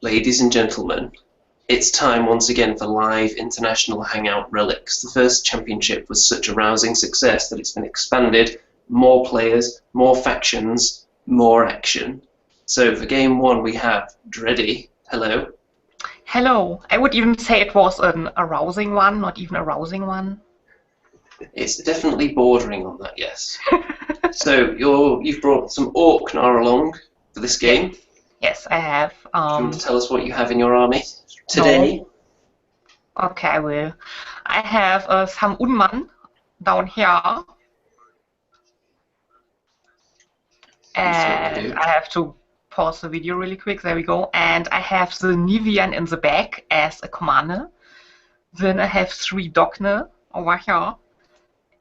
Ladies and gentlemen, it's time once again for live international hangout Relics. The first championship was such a rousing success that it's been expanded, more players, more factions, more action. So for game one we have Dready. Hello. Hello. I would even say it was an arousing one, not even a rousing one. It's definitely bordering on that, yes. So you've brought some Orcnar along for this game. Yes, I have. Do you want to tell us what you have in your army today? No. Okay, I will. I have some Unman down here. And I have to pause the video really quick. There we go. And I have the Nivian in the back as a commander. Then I have 3 Dogne over here.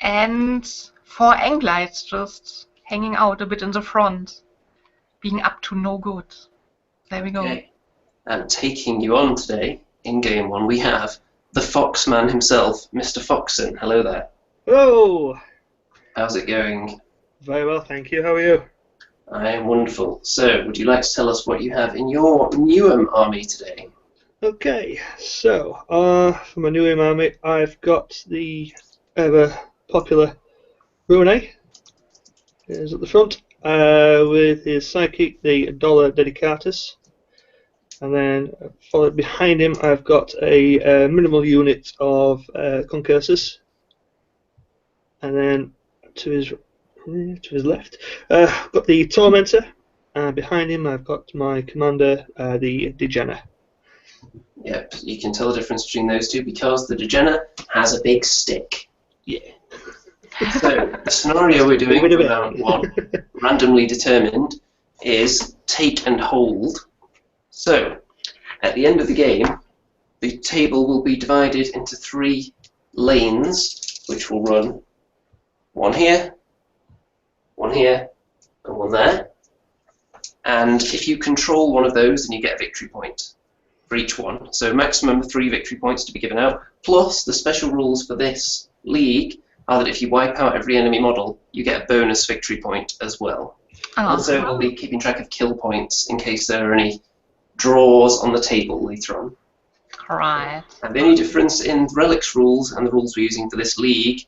And 4 Anglites just hanging out a bit in the front. Being up to no good. There we go. Okay. And taking you on today, in game one, we have the Fox-Man himself, Mr. Foxon. Hello there. Hello! How's it going? Very well, thank you. How are you? I am wonderful. So, would you like to tell us what you have in your Nuem army today? Okay, so, for my new army, I've got the ever popular Rune. Is at the front. With his sidekick, the Dollar Dedicatus. And then followed behind him, I've got a minimal unit of Concursors. And then to his left, I've got the Tormentor. And behind him, I've got my commander, the Degener. Yep, you can tell the difference between those two because the Degener has a big stick. Yeah. So, the scenario we're doing for round one, randomly determined, is take and hold. So, at the end of the game, the table will be divided into 3 lanes, which will run one here, and one there. And if you control one of those, then you get a victory point for each one. So, maximum of 3 victory points to be given out. Plus, the special rules for this league are that if you wipe out every enemy model, you get a bonus victory point as well. Also, we'll be keeping track of kill points in case there are any draws on the table later on. Right. And the only difference in Relics rules and the rules we're using for this league,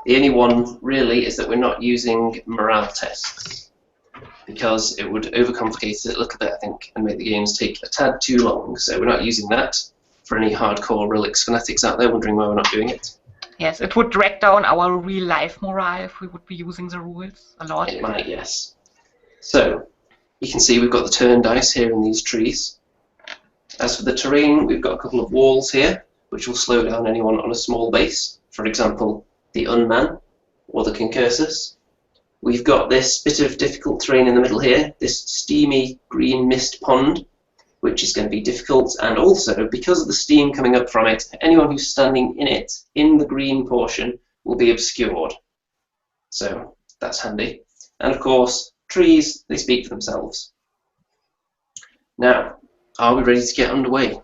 the only one really is that we're not using morale tests, because it would overcomplicate it a little bit, I think, and make the games take a tad too long. So we're not using that for any hardcore Relics fanatics out there wondering why we're not doing it. Yes, it would drag down our real-life morale if we would be using the rules a lot. It might, yes. So, you can see we've got the turn dice here in these trees. As for the terrain, we've got a couple of walls here, which will slow down anyone on a small base. For example, the Unman, or the Concursors. We've got this bit of difficult terrain in the middle here, this steamy green mist pond, which is going to be difficult, and also, because of the steam coming up from it, anyone who's standing in it, in the green portion, will be obscured. So, that's handy. And of course, trees, they speak for themselves. Now, are we ready to get underway?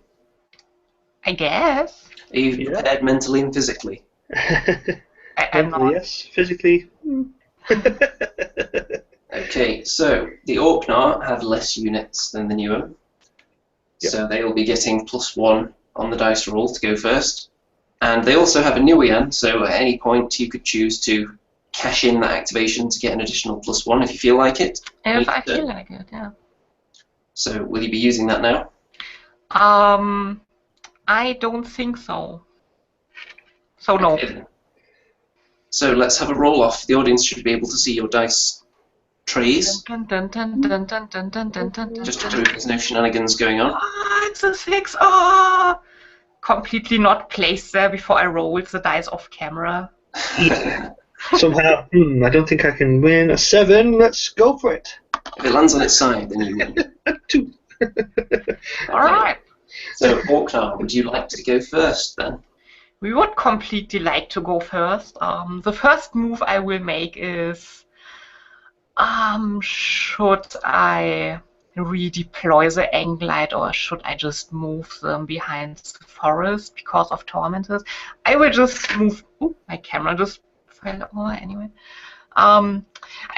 I guess. Are you prepared mentally and physically? I'm not. Yes, physically. Okay, so the Orcnar have less units than the Nuem. Yep. So they will be getting +1 on the dice roll to go first. And they also have a Nuian, so at any point you could choose to cash in that activation to get an additional +1 if you feel like it. If I feel like it, yeah. So will you be using that now? I don't think so. So no. Okay, then. So let's have a roll off. The audience should be able to see your dice trays. Dun, dun, dun, dun, dun, dun, dun, dun, dun, Just to prove there's no shenanigans going on. It's a 6. Ah! Completely not placed there before I rolled the dice off camera. Somehow, I don't think I can win. A 7, let's go for it. If it lands on its side, then you win. 2. Alright. So, Orcnar, would you like to go first then? We would completely like to go first. The first move I will make is... should I redeploy the Anglite or should I just move them behind the forest because of Tormentors? I will just move... Ooh, my camera just fell over anyway. I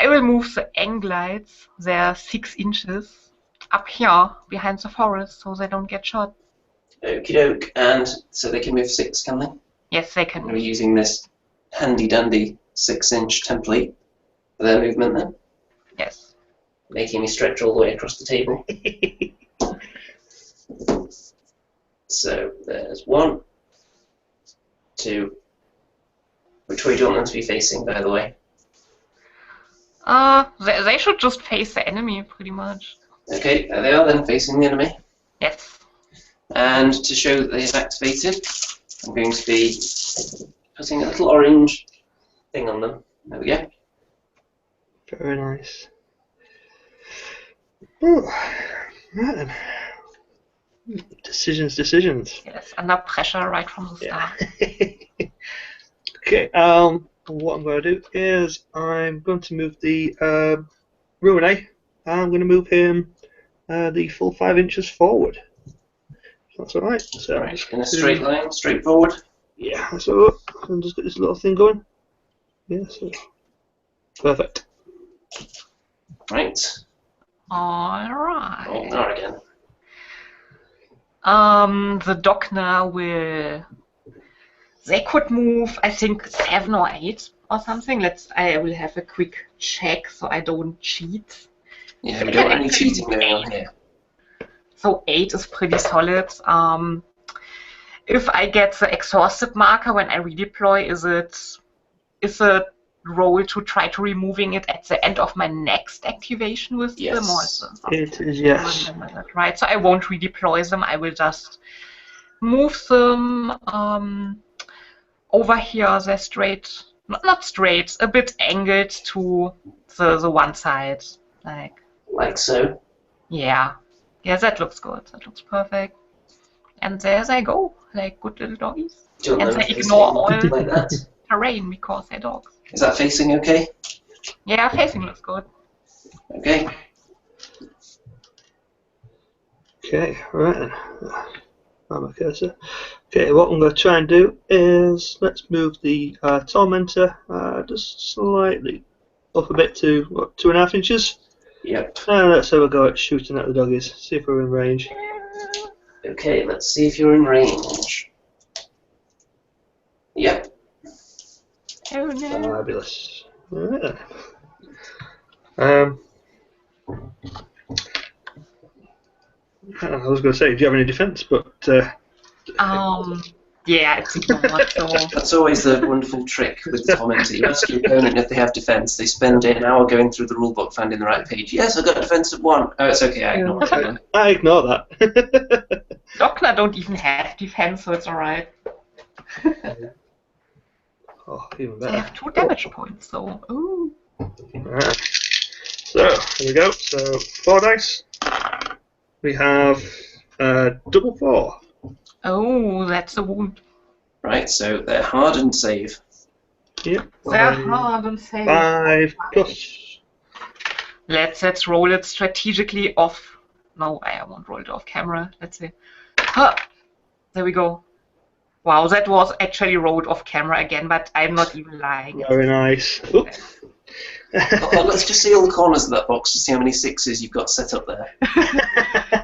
will move the Anglites. They're 6 inches. up here behind the forest so they don't get shot. Okie doke. And so they can move 6, can they? Yes, they I'm can. going to be using this handy dandy 6-inch template for their movement then, Yes. making me stretch all the way across the table. So there's 1, 2. Which way do you want them to be facing, by the way? They should just face the enemy, pretty much. Okay, there they are then, facing the enemy. Yes. And to show that they have activated, I'm going to be putting a little orange thing on them. There we go. Very nice. Oh, right then. Decisions. Yes, under pressure right from the start. Okay, what I'm going to do is I'm going to move the Ruinay. I'm going to move him the full 5 inches forward. That's alright. So Right, in a straight line, straight forward. Yeah, so I'll just get this little thing going. Yeah, so perfect. Right. Alright. Orcnar again. The Dockner will. They could move, I think, 7 or 8 or something. I will have a quick check so I don't cheat. Yeah, we don't want any cheating going on here. So 8 is pretty solid. If I get the exhausted marker when I redeploy, is a roll to try to removing it at the end of my next activation with them? Or It is, yes. Right, so I won't redeploy them. I will just move them over here. They're straight, not straight, a bit angled to the one side, like so. Yeah, that looks good. That looks perfect. And there they go, like good little doggies. And they ignore all like that? terrain because they're dogs. Is that facing okay? Yeah, facing looks good. Okay. Okay, right then. My cursor. Okay, what I'm going to try and do is let's move the Tormentor just slightly up a bit to, what, 2.5 inches? Yep. And let's have a go at shooting at the doggies, see if we're in range. Okay, let's see if you're in range. Yep. Oh no. Fabulous. Right. I was going to say, do you have any defense? But yeah, it's ignored. So that's always the wonderful trick with the tormentor. You ask your opponent if they have defense. They spend an hour going through the rulebook, finding the right page. Yes, I've got a defense of 1. Oh, it's okay. I ignore it. I ignore that. Dockner don't even have defense, so it's alright. Oh, even They better. have 2 damage points, so ooh. Right. So here we go. So 4 dice. We have double 4. Oh, that's a wound. Right, so they're hardened save. Yep. They're hard and safe. 5 plus. Let's roll it strategically off. No, I won't roll it off camera. Let's see. Huh. There we go. Wow, that was actually rolled off camera again, but I'm not even lying. Very nice. Oop. Let's just see all the corners of that box to see how many 6s you've got set up there.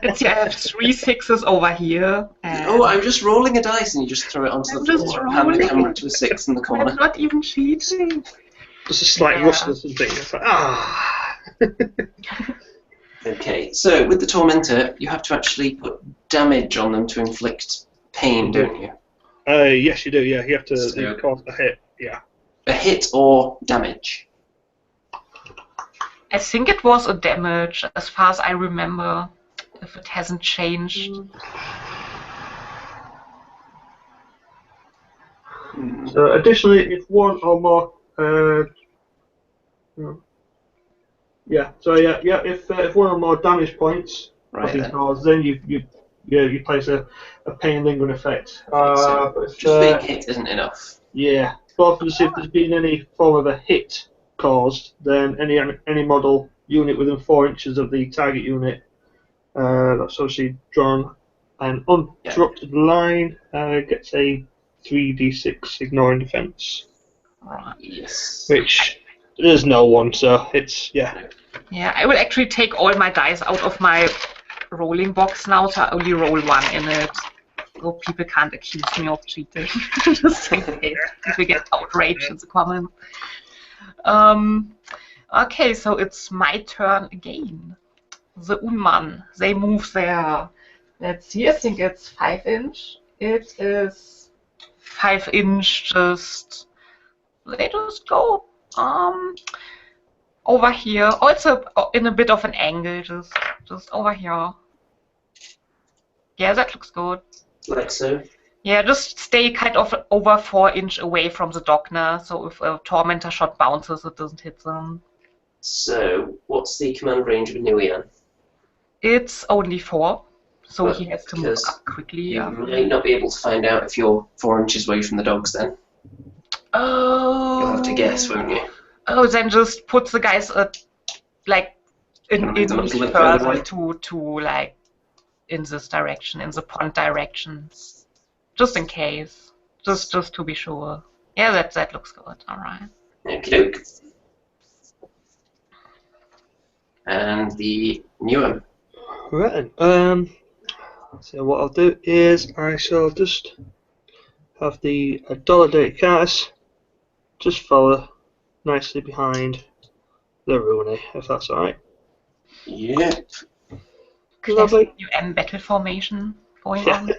Let's see, I have 3 6s over here. Oh, I'm just rolling a dice and you just throw it onto the floor. Hand the camera to a 6 in the corner. I'm not even cheating. Just a slight rustle or something. It's like, ah. Okay, so with the Tormentor, you have to actually put damage on them to inflict pain, don't you? Yes, you do. Yeah, you have to So- cause a hit. Yeah. A hit or damage. I think it was a damage, as far as I remember, if it hasn't changed. So additionally, if 1 or more, if 1 or more damage points Right have been then. caused, then you place a pain lingering effect. So But if, just being hit isn't enough. yeah, but if there's been any form of a hit caused, then any model unit within 4 inches of the target unit that's obviously drawn an uninterrupted line gets a 3d6 ignoring defense, Right. Yes. which there's no one, so it's Yeah, I will actually take all my dice out of my rolling box now, so I only roll 1 in it. So people can't accuse me of cheating. Just in case people get outraged in the comments. Okay, so it's my turn again. The Unman, they move there. Let's see, I think it's 5 inch. It is 5 inch, just they just go over here. Also in a bit of an angle, just over here. Yeah, that looks good. Like so. Yeah, just stay kind of over 4 inch away from the Dockner, so if a Tormentor shot bounces, it doesn't hit them. So, what's the command range of a Nuian? It's only 4, so But he has to move because up quickly. You might not be able to find out if you're 4 inches away from the dogs then. Oh. You'll have to guess, won't you? Oh, then just put the guys like in Make them a little bit further away. to like in this direction, in the pond direction, just in case, just to be sure. Yeah, that looks good. All right. Okie doke. And the Nuem. Right then. So what I'll do is I shall just have the dollar date cards just follow nicely behind the Rooney, if that's alright. Yep. Lovely. UM battle formation going on.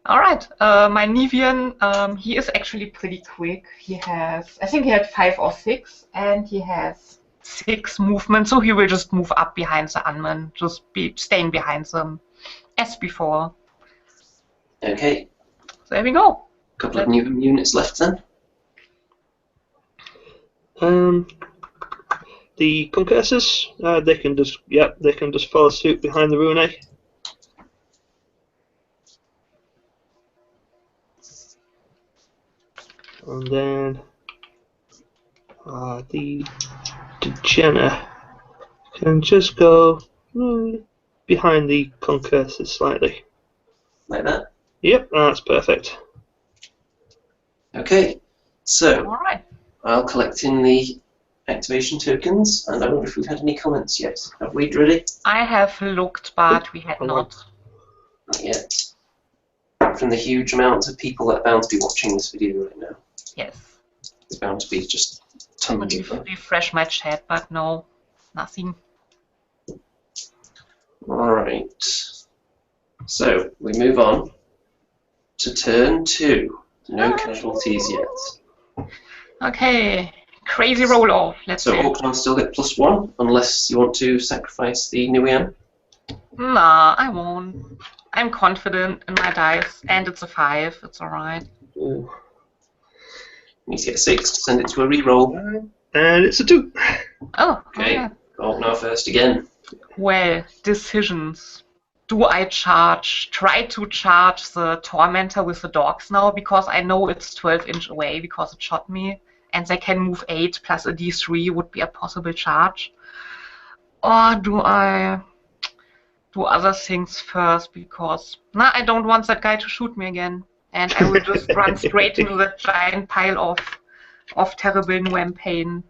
Alright, my Nivian, he is actually pretty quick. He has, I think he had 5 or 6, and he has 6 movement, so he will just move up behind the Unman, just be staying behind them, as before. Okay. So there we go. Couple of new units left then. The concursors, they can just follow suit behind the Rooney. And then the Degener can just go behind the concursors slightly. Like that? Yep, that's perfect. Okay. So, Alright. I'll collect in the activation tokens, and I wonder if we've had any comments yet. Have we, Dready? I have looked, but we had not. Not yet. From the huge amount of people that are bound to be watching this video right now. Yes. There's bound to be just tons of them. Refresh my chat, but no, nothing. Alright. So, we move on to turn 2. No casualties yet. Okay, crazy roll off. Let's So see. Orcnar still get +1, unless you want to sacrifice the Nuian. Nah, I won't. I'm confident in my dice, and it's a 5. It's alright. Ooh. You need to get a 6 to send it to a reroll. And it's a 2. Oh, Okay, alright. Orcnar first again. Well, decisions. Do I try to charge the Tormentor with the dogs now, because I know it's 12 inch away because it shot me, and they can move 8 plus a D3 would be a possible charge? Or do I do other things first, because I don't want that guy to shoot me again, and I will just run straight into that giant pile of terrible Nuem pain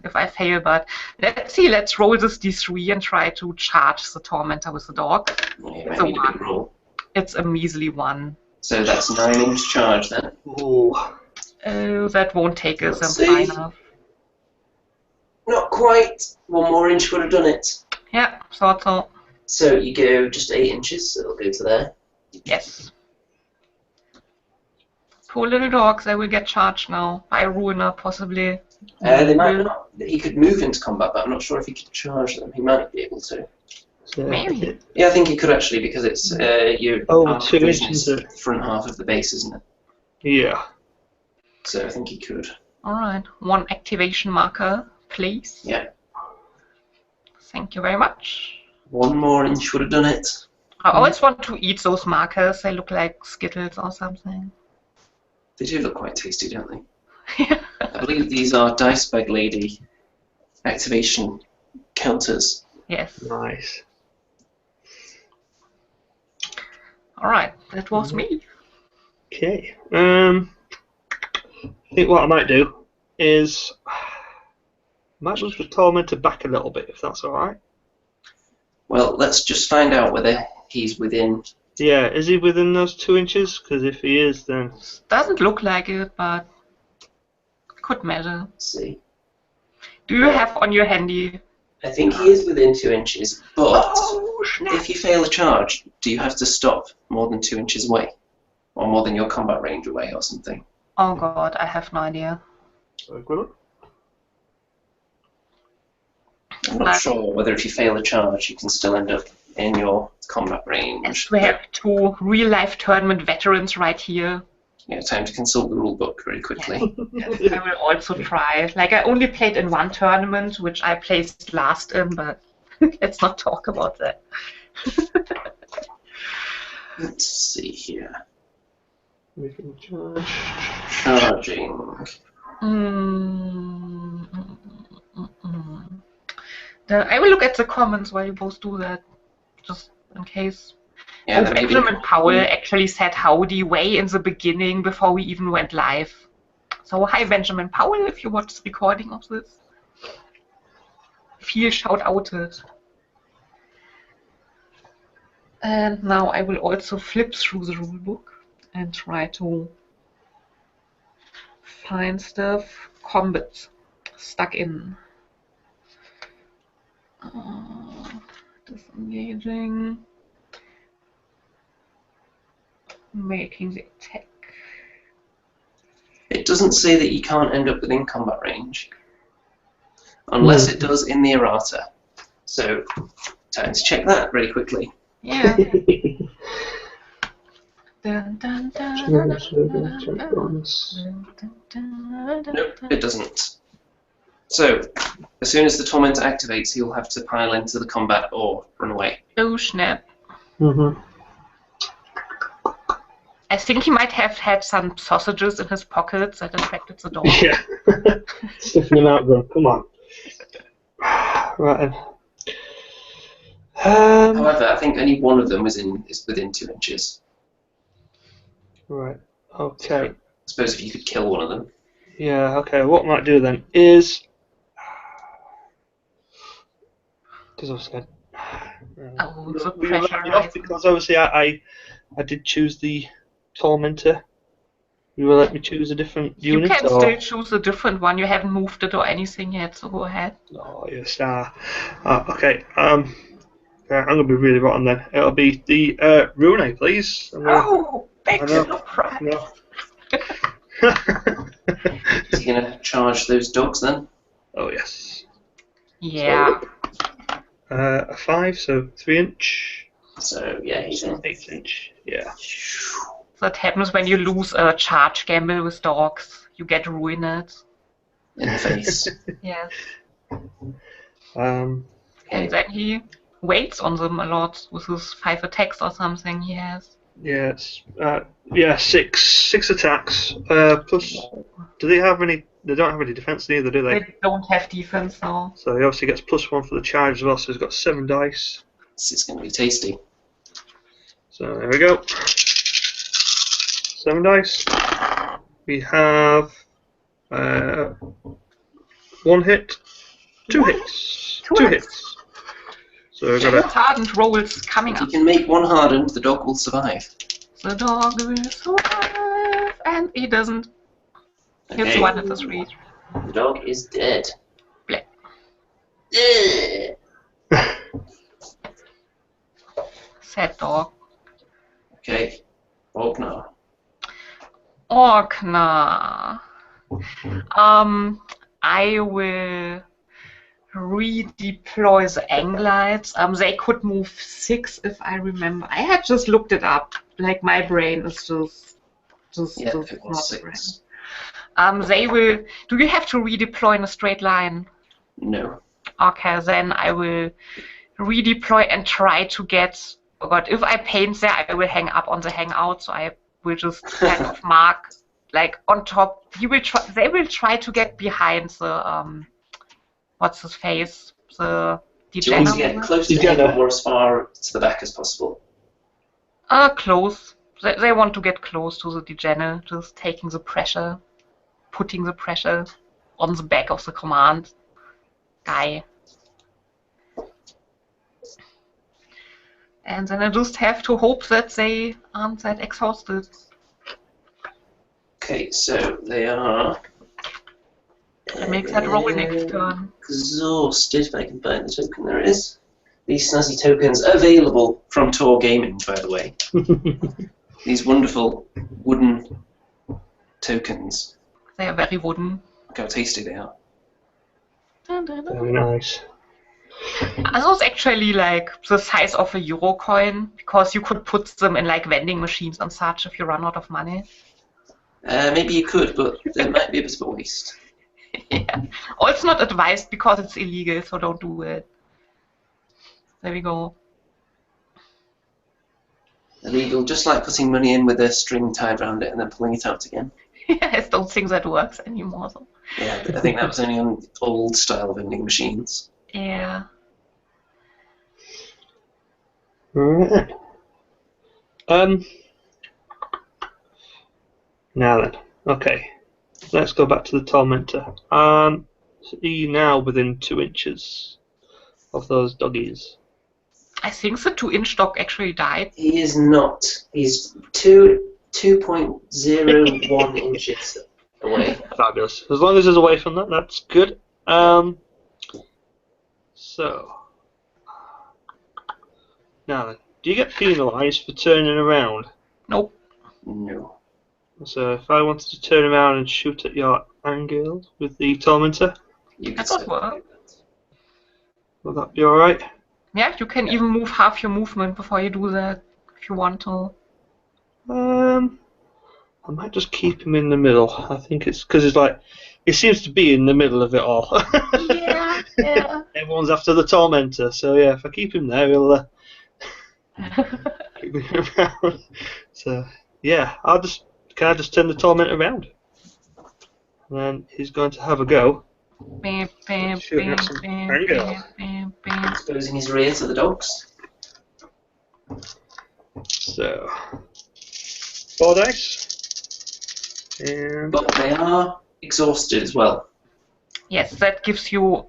if I fail. But let's see, let's roll this D3 and try to charge the Tormentor with the dog. Yeah, It's a need a big 1. roll. It's a measly 1. So that's 9 inch charge then. Ooh. Oh, that won't take us. Let's I'm fine see. enough. Not quite. 1 more inch would have done it. Yeah, thought so. So you go just 8 inches, so it'll go to there. Yes. Poor little dogs, they will get charged now by a ruiner, possibly. They might not. He could move into combat, but I'm not sure if he could charge them. He might be able to. So, Maybe. Yeah, I think he could actually, because it's your Oh, half 2 vision inches. is the front half of the base, isn't it? Yeah. So I think he could. Alright, 1 activation marker, please. Yeah. Thank you very much. 1 more inch would have done it. I always want to eat those markers. They look like Skittles or something. They do look quite tasty, don't they? I believe these are Dice Bag Lady activation counters. Yes. Nice. Alright, that was me. Okay. I think what I might do is might move the Tormentor back a little bit, if that's alright. Well, let's just find out whether he's within. Yeah, is he within those 2 inches? Because if he is, then... Doesn't look like it, but could matter. Let's see. Do you have on your handy? I think he is within 2 inches, but Oh, snap. if you fail a charge, do you have to stop more than 2 inches away? Or more than your combat range away or something? Oh god, I have no idea. I'm not sure whether if you fail a charge, you can still end up in your combat range. As we have 2 real-life tournament veterans right here. Yeah, time to consult the rule book very quickly. I will also try. Like, I only played in 1 tournament, which I placed last in, but let's not talk about that. Let's see here. Making charge. Charging. I will look at the comments while you both do that, just in case. Yeah, Both Benjamin and Paul actually said howdy way in the beginning before we even went live. So hi Benjamin Powell, if you watch the recording of this. Feel shout outed. And now I will also flip through the rulebook and try to find stuff. Combat. Stuck in. Disengaging. Making the attack. It doesn't say that you can't end up within combat range. Unless it does in the errata. So, time to check that very quickly. Yeah. Dun, dun, dun, dun, dun, Nope, it doesn't. So, as soon as the torment activates, he'll have to pile into the combat or run away. Oh snap. Mm-hmm. I think he might have had some sausages in his pockets that attracted the dog. Yeah. Stiffen him out, then. Come on. Right then. However, I think only one of them is within 2 inches. Right. Okay. I suppose if you could kill one of them. Yeah. Okay. What I might do then is, because I said, Oh, the we let pressure me off rising. because obviously I did choose the tormentor. You will let me choose a different You unit, can or? still choose a different one. You haven't moved it or anything yet, so go ahead. Oh, you're a star. Okay. I'm gonna be really rotten then. It'll be the Rune, please. Oh, big I know. surprise. No. Is he going to charge those dogs then? Oh yes. Yeah. A 5, so 3 inch. So, yeah, he's in. 8 inch. Yeah. That happens when you lose a charge gamble with dogs. You get ruined. In the face. Yes. Um. And then he waits on them a lot with his 5 attacks or something he has. Yeah. It's, yeah. Six attacks. Plus, do they have any? They don't have any defense neither, do they? They don't have defense now. So he obviously gets +1 for the charge as well. So he's got 7 dice. This is going to be tasty. So there we go. 7 dice. We have 1 hit, 2 hits, 2 hits. So we've got a Hardened rolls coming If up. you can make one hardened, the dog will survive. The dog will survive, and he doesn't. It's Okay. 1 of the 3. The dog is dead. Bleh. Ugh. Sad dog. Okay. Orcnar. Orcnar. I will redeploy the Anglites. They could move 6 if I remember. I had just looked it up. Like my brain is just Yeah, just it not was the brain. 6. They will. Do you have to redeploy in a straight line? No. Okay, then I will redeploy and try to get. Oh God, if I paint there, I will hang up on the hangout. So I will just kind of mark like on top. You will try. They will try to get behind the what's his face? The Do you want to get degenerate. close to him or as far to the back as possible? Close. They want to get close to the degenerate, just taking the pressure, putting the pressure on the back of the command guy. And then I just have to hope that they aren't that exhausted. Okay, so they are I make that roll next turn. exhausted. If I can find the token, there it is. These snazzy tokens available from Tor Gaming, by the way. These wonderful wooden tokens. They are very wooden. Look how tasty they are. Very nice. Are those actually like the size of a euro coin? Because you could put them in like vending machines and such if you run out of money. Maybe you could, but it might be a bit of a waste. Yeah. Oh, it's not advised because it's illegal, so don't do it. There we go. Illegal, just like putting money in with a string tied around it and then pulling it out again. I don't think that works anymore. So. Yeah, I think that was only on old style vending machines. Yeah. Right. Now then, okay. Let's go back to the tormentor. So you now within 2 inches of those doggies. I think the 2-inch dog actually died. He is not. He's 2.01 inches away. Fabulous. As long as it's away from that, that's good. So now then, do you get penalised for turning around? Nope. No. So if I wanted to turn around and shoot at your angle with the tormentor, That would work. will that be alright? Yeah, you can even move half your movement before you do that if you want to. I might just keep him in the middle. I think it's because it's like it seems to be in the middle of it all. Yeah, yeah. Everyone's after the tormentor, so yeah, if I keep him there, he'll keep me around. So yeah, can I just turn the tormentor around? And then he's going to have a go. Bam, bam, Shooting bam, at some bam, angle. bam, bam, bam. Exposing his rear to the dogs. So 4 dice. And But they are exhausted as well. Yes, that gives you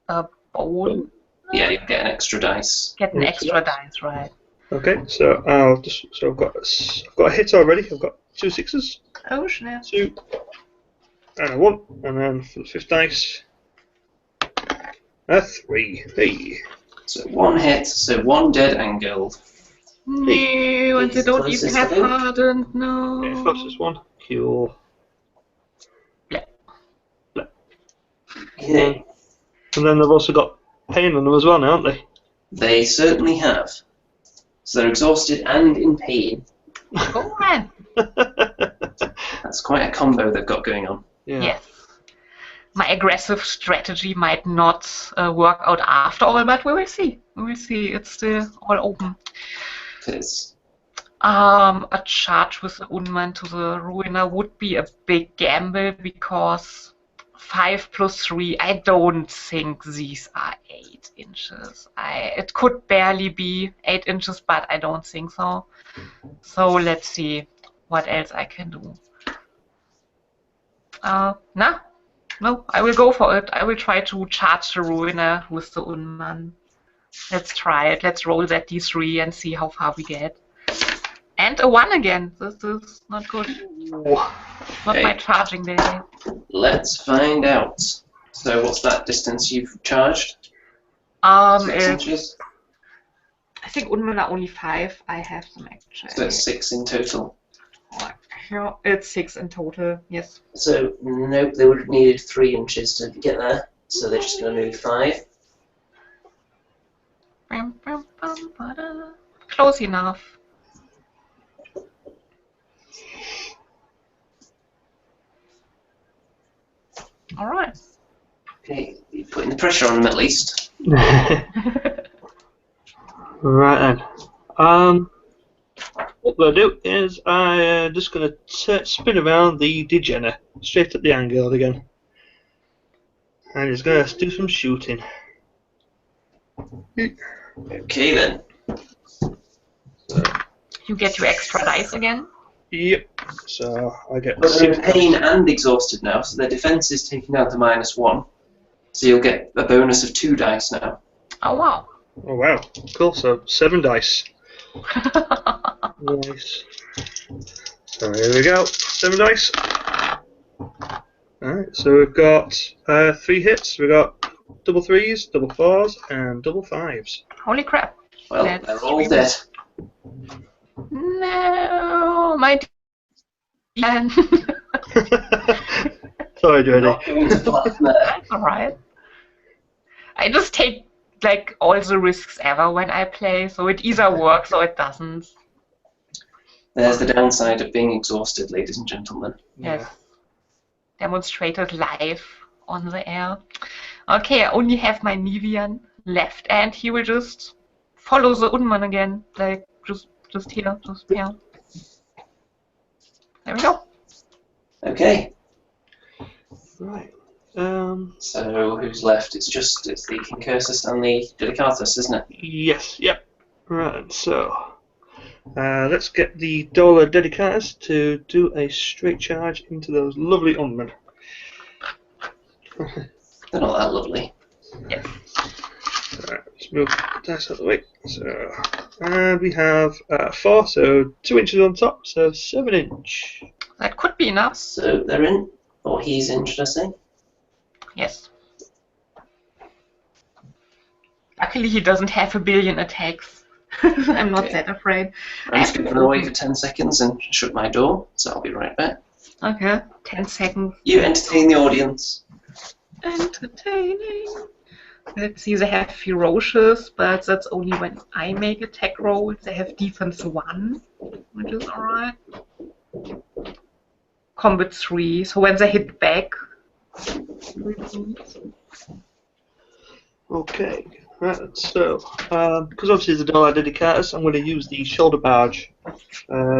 a bone. Yeah, you get an extra dice. Get an Yes, extra yes. dice, right? okay, so I've got a hit already. I've got 2 6s, Oh, snap. 2, and a 1, and then for the 5th dice, a 3. Hey. So 1 hit, so 1 dead angled. No, and they don't Closest, even have I think. hardened, Okay, no. closest one. Cool. Okay. And then they've also got pain on them as well now, haven't they? They certainly have. So they're exhausted and in pain. Go on. That's quite a combo they've got going on. Yeah. Yes. My aggressive strategy might not work out after all, but we will see. We will see. It's still all open. It is. A charge with the Unman to the Ruiner would be a big gamble because 5 plus 3, I don't think these are 8 inches. It could barely be 8 inches, but I don't think so. So let's see what else I can do. No, I will go for it. I will try to charge the Ruiner with the Unman. Let's try it. Let's roll that D3 and see how far we get. And a 1 again. This is not good. Not Okay. my charging day. Let's find out. So what's that distance you've charged? 6 It's, inches? I think Unman are only 5. I have them actually. So it's 6 in total. Here, it's 6 in total, yes. So nope, they would have needed 3 inches to get there. So they're just going to move 5. Close enough. Alright. Okay, you're putting the pressure on them at least. Right then. What we'll do is I'm just going to spin around the Degener straight at the angle again. And he's going to do some shooting. Okay then. You get your extra dice again. Yep. So I get But they're 6 in pain and exhausted now, so their defense is taken down to -1. So you'll get a bonus of 2 dice now. Oh wow. Oh wow. Cool. So 7 dice. Nice. So here we go. 7 dice. Alright, so we've got 3 hits. We've got double 3s, double 4s, and double 5s. Holy crap. Well, That's they're all really dead. No, my and Sorry, Dready. Not going to plan there. that's alright. I just take like all the risks ever when I play, so it either works or it doesn't. There's the downside of being exhausted, ladies and gentlemen. Yes. Demonstrated live on the air. Okay, I only have my Nivian left, and he will just follow the Unman again, like just here, just here. There we go. Okay, Right. so who's left? It's the Concursus and the Delicatus, isn't it? Yes, yep. Right, so let's get the Dollar Dedicatus to do a straight charge into those lovely Unmen. They're not that lovely. Yes. Right, let's move the dice out of the way. So, and we have 4, so 2 inches on top, so 7 inch. That could be enough. So they're in, or he's in, should I say? Yes. Luckily, he doesn't have 1 billion attacks. I'm not Okay. that afraid. I'm just going to run away for 10 seconds and shut my door, so I'll be right back. Okay, 10 seconds. You entertain the audience. Entertaining. Let's see, they have ferocious, but that's only when I make attack rolls. They have defense 1, which is alright. Combat 3, so when they hit back. Okay, right, so because obviously it's a Dollar Dedicatus, I'm going to use the shoulder barge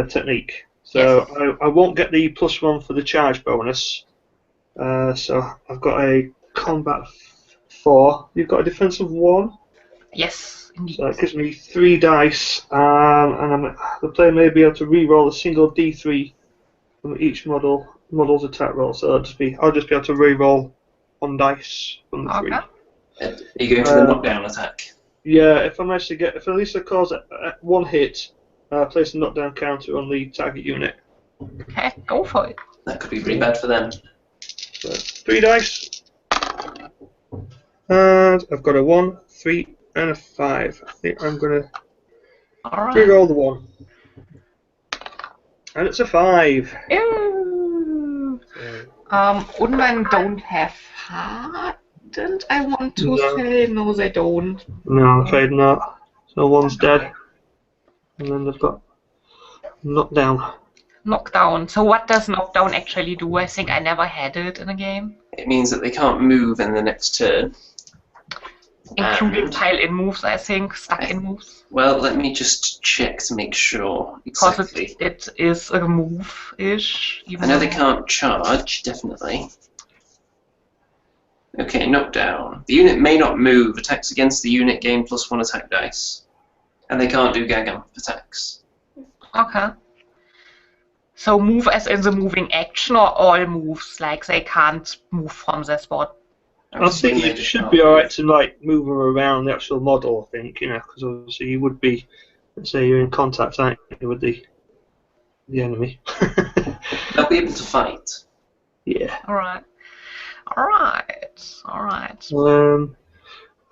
technique. So I won't get the +1 for the charge bonus. So I've got a combat 4. You've got a defensive 1. Yes, indeed. So that gives me 3 dice, and the player may be able to re-roll a single D3 from each model's attack roll. So I'll just be able to re-roll 1 dice from the 3. Okay. Are you going for the knockdown attack? Yeah, if I manage to get, if at least I cause 1 hit, place a knockdown counter on the target unit. Okay, go for it. That could be pretty bad for them. So 3 dice. And I've got a 1, 3, and a 5. I think I'm going to Alright. re-roll the 1. And it's a 5. Ew. Unmen don't have hardened, I want to No. say. No, they don't. No, I'm afraid not. So 1's dead. And then they've got knockdown. Knockdown. So what does knockdown actually do? I think I never had it in a game. It means that they can't move in the next turn. Including And- pile-in moves, I think. Stuck-in moves. Well, let me just check to make sure Because exactly. it is a move-ish. I know they can't charge, definitely. Okay, knockdown. The unit may not move. Attacks against the unit gain +1 attack dice. And they can't do gag attacks. Okay. So move as in the moving action, or all moves, like they can't move from their spot. I think you should be alright to like move them around the actual model, I think, because obviously you would be, let's say you're in contact, aren't you, with the enemy. They'll be able to fight. Yeah. Alright. Alright. And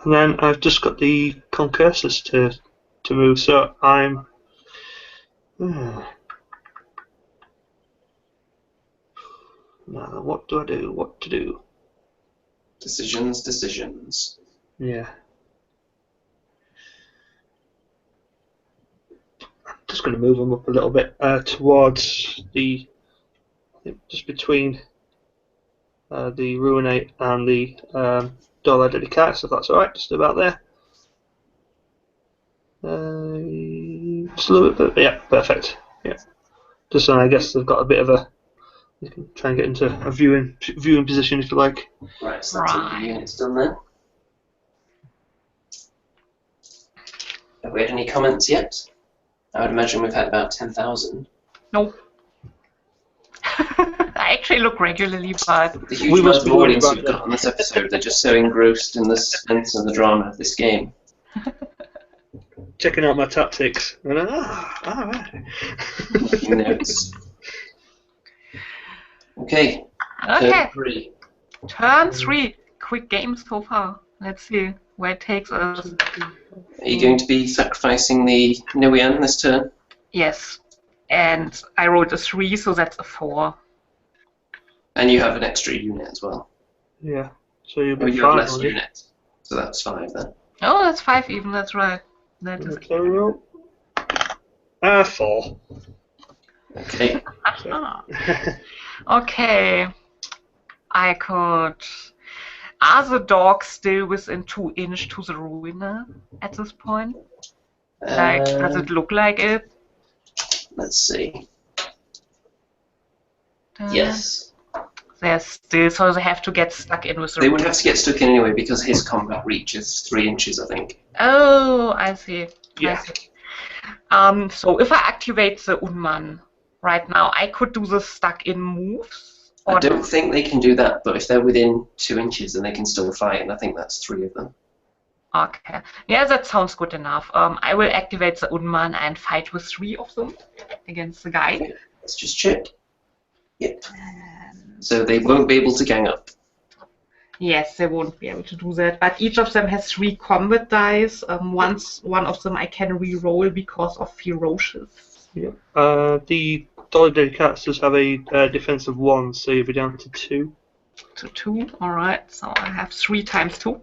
then I've just got the Concursus to move, so I'm. Now, what do I do? What to do? Decisions. Yeah. I'm just going to move them up a little bit towards the, I think just between the Ruinate and the Dollar Dedicatus, if that's alright, just about there. Just a little bit, yeah, perfect. Yeah. Just so I guess they've got a bit of a, you can try and get into a viewing position if you like. Right, so that's all the units done then. Have we had any comments yet? I would imagine we've had about 10,000. Nope. I actually look regularly, but The huge We amount must of be doing audience it we've right got on this episode, they're just so engrossed in the suspense and the drama of this game. checking out my tactics. And all right. Making notes. Okay. Okay. Turn 3. Turn 3. Quick game so far. Let's see where it takes us. Are you going to be sacrificing the Nuem this turn? Yes. And I rolled a 3, so that's a 4. And you have an extra unit as well. Yeah. So you'll Oh, be you have 5 less on it. units. So that's 5 then. Oh, that's 5 even, that's right. That is. So roll. 4. Okay. Aha. Okay. I could. Are the dogs still within 2 inch to the ruiner at this point? Like, does it look like it? Let's see. Yes. They're still, so they have to get stuck in with the They would have to get stuck in anyway because his combat reach is 3 inches, I think. Oh, I see. Yeah. I see. So if I activate the Unman right now, I could do the stuck in moves? I Or don't not? think they can do that, but if they're within 2 inches, then they can still fight, and I think that's 3 of them. Okay. Yeah, that sounds good enough. I will activate the Unman and fight with 3 of them against the guy. Okay, let's just check. Yep. So they won't be able to gang up. Yes, they won't be able to do that, but each of them has 3 combat dice. Once one of them I can re-roll because of ferocious. Yeah. The Dollar Cats does have a defense of 1, so you'll be down to 2. To 2, alright, so I have 3 times 2.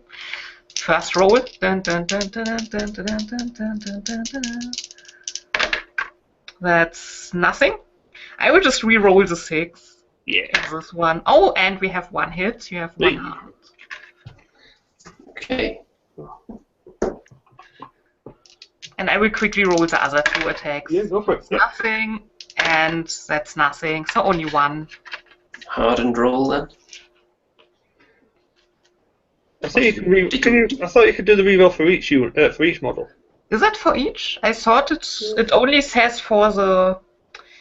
First roll. Dun, dun, dun, dun, dun, dun, dun, dun, dun, dun, dun, dun. That's nothing. I will just re-roll the 6. Yeah. This one. Oh, and we have 1 hit. You have 1 Wait. heart. Okay. And I will quickly roll the other 2 attacks. Yeah, go for it. Yeah. Nothing, and that's nothing. So only 1. Hardened roll then. I think you can I thought you could do the reroll for each unit, for each model. Is that for each? I thought it only says for the.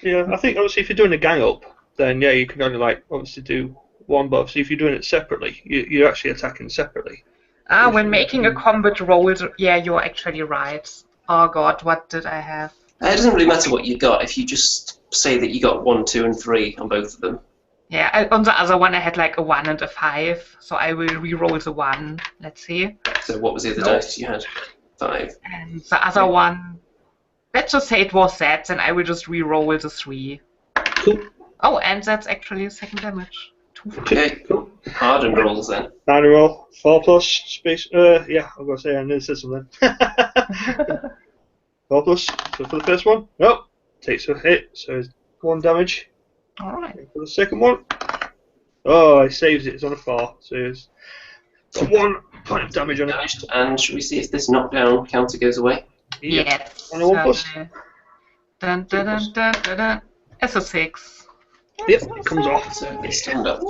Yeah, I think obviously if you're doing a gang up, then yeah, you can only like obviously do 1, but obviously if you're doing it separately, you're actually attacking separately. When making a combat roll, yeah, you're actually right. Oh god, what did I have? It doesn't really matter what you got if you just say that you got 1, 2, and 3 on both of them. Yeah, on the other one I had like a 1 and a 5, so I will re-roll the 1. Let's see. So what was the other No. dice you had? 5. And the other one, let's just say it was that, then I will just re-roll the 3. Cool. Oh, and that's actually 2nd damage. 2 for Okay. Cool. Hardened rolls then. 9 roll, 4 plus space. Yeah, I'm gonna say I knew the system then. 4 plus. So for the first one, nope, takes a hit, so it's 1 damage. Alright. And for the second one, oh, he saves it. It's on a 4, so it's got 1 point of damage on it. Damaged. And should we see if this knockdown counter goes away? Yep. Yes. And a 1 plus. Dun, dun, dun, dun, dun, dun. It's a 6. Yep, it comes off. So they stand up.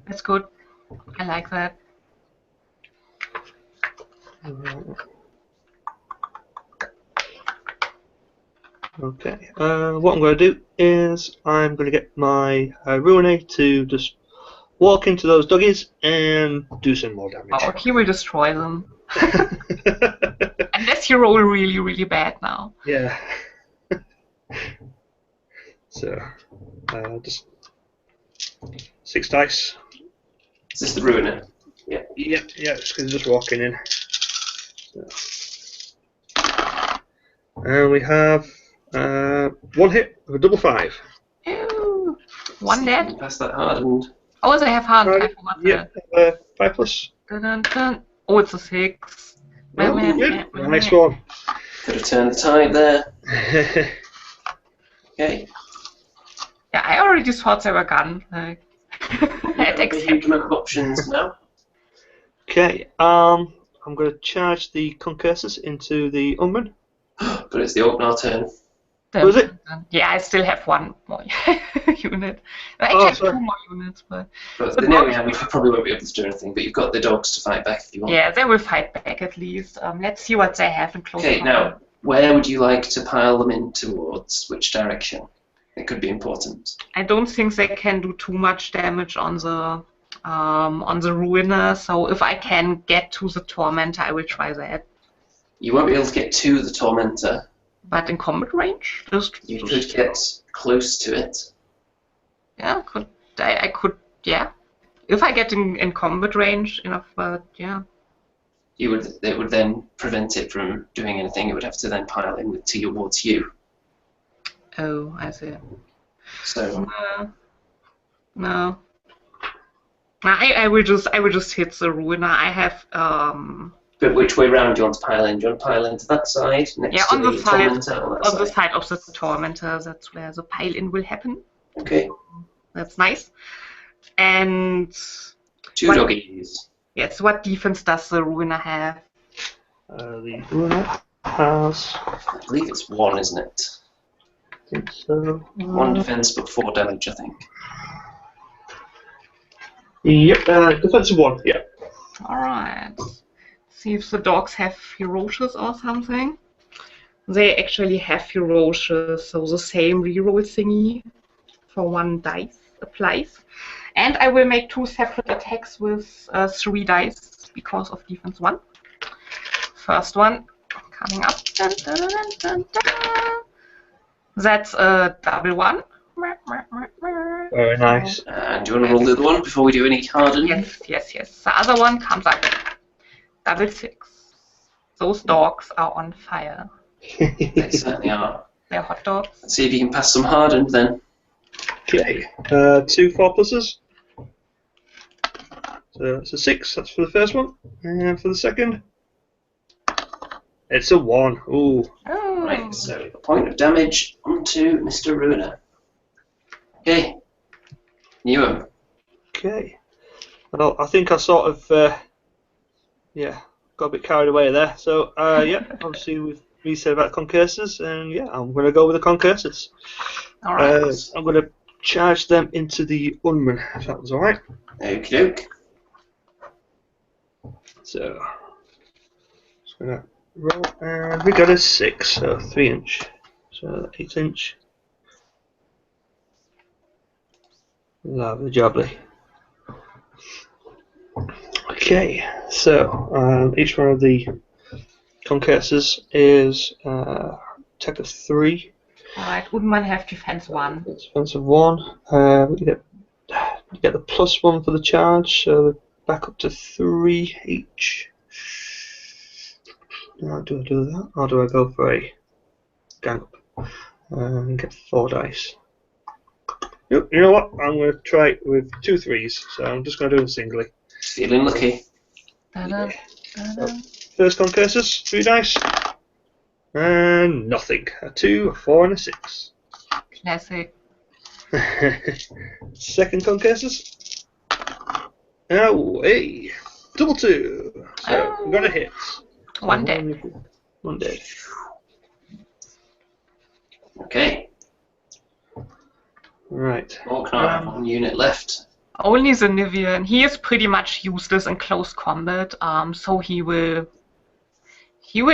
That's good. I like that. Okay. What I'm going to do is I'm going to get my Ruine to just walk into those doggies and do some more damage. Oh, he will destroy them. Unless you roll really, really bad now. Yeah. So, just 6 dice. Is this the ruiner? Yeah. Yep, yeah, it's because just walking in. So. And we have 1 hit of a double 5. Ew. 1 dead. Pass that hardened. Oh, they have hand. I Right. forgot Yep, that. 5 plus. Dun, dun, dun. Oh, it's a 6. Oh, good. Nice one. Could have turned the tide there. Okay. Yeah, I already thought they were gone. Like, Yeah, a huge amount of options now. Okay, I'm going to charge the concursors into the Unman. But it's the Orcnar turn. Was it? Yeah, I still have 1 more unit. I Oh, actually have sorry. 2 more units, but But the Nuem, you probably won't be able to do anything, but you've got the dogs to fight back if you want. yeah, they will fight back at least. Let's see what they have in close Okay, combat. now, where would you like to pile them in towards? Which direction? It could be important. I don't think they can do too much damage on the ruiner. So if I can get to the tormentor, I will try that. You won't be able to get to the Tormentor. But in combat range? You could get close to it. Yeah, I could, yeah. If I get in combat range enough, but yeah. It would then prevent it from doing anything. It would have to then pile in towards you. Oh, I see. So No. I will just hit the ruiner. I have But which way round do you want to pile in? Do you want to pile into that side next to on the the side, Tormentor? Or that on the side? side of the Tormentor. That's where the pile in will happen. Okay. That's nice. And Two doggies. yes, what defense does the ruiner have? The ruiner has. I believe it's 1, isn't it? I think so. 1 defense, but 4 damage, I think. Yep, defensive 1, yeah. Alright. See if the dogs have ferocious or something. They actually have ferocious, so the same reroll thingy for 1 dice applies. And I will make 2 separate attacks with 3 dice because of defense 1. First one coming up. Dun, dun, dun, dun, dun. That's a double 1. Very nice. And do you want to roll the other one before we do any harden? Yes. The other one comes up. Double 6. Those dogs are on fire. They certainly are. They're hot dogs. Let's see if you can pass some hardened then. Okay, 2 4+. So that's a 6, that's for the first one. And for the second, it's a 1. Ooh. Oh. Right, so a point of damage onto Mr. Ruiner. Okay. Nuem. Okay. Well, I think I sort of, got a bit carried away there. So, obviously we've reset about concursors, and I'm going to go with the concursors. Alright. I'm going to charge them into the Unman, if that was alright. Okie doke. So, just going to roll, and we got a 6, so 3 inch. So 8 inch. Lovely jubbly. Okay, so each one of the concursors is attack of 3. Alright, Udman have defense 1. Defense of 1. You get the +1 for the charge, so we're back up to 3 each. Now, do I do that, or do I go for a gang up and get 4 dice? You know what? I'm going to try it with 2 3s, so I'm just going to do them singly. Feeling lucky. Da-da, da-da. First concursors, 3 dice, and nothing. A 2, a 4, and a 6. Classic. Second concursors. Oh, hey, double 2. So we're going to hit. 1 dead. 1 dead. Okay. Right. Orcnar, 1 unit left. Only the Nivian. He is pretty much useless in close combat, so he will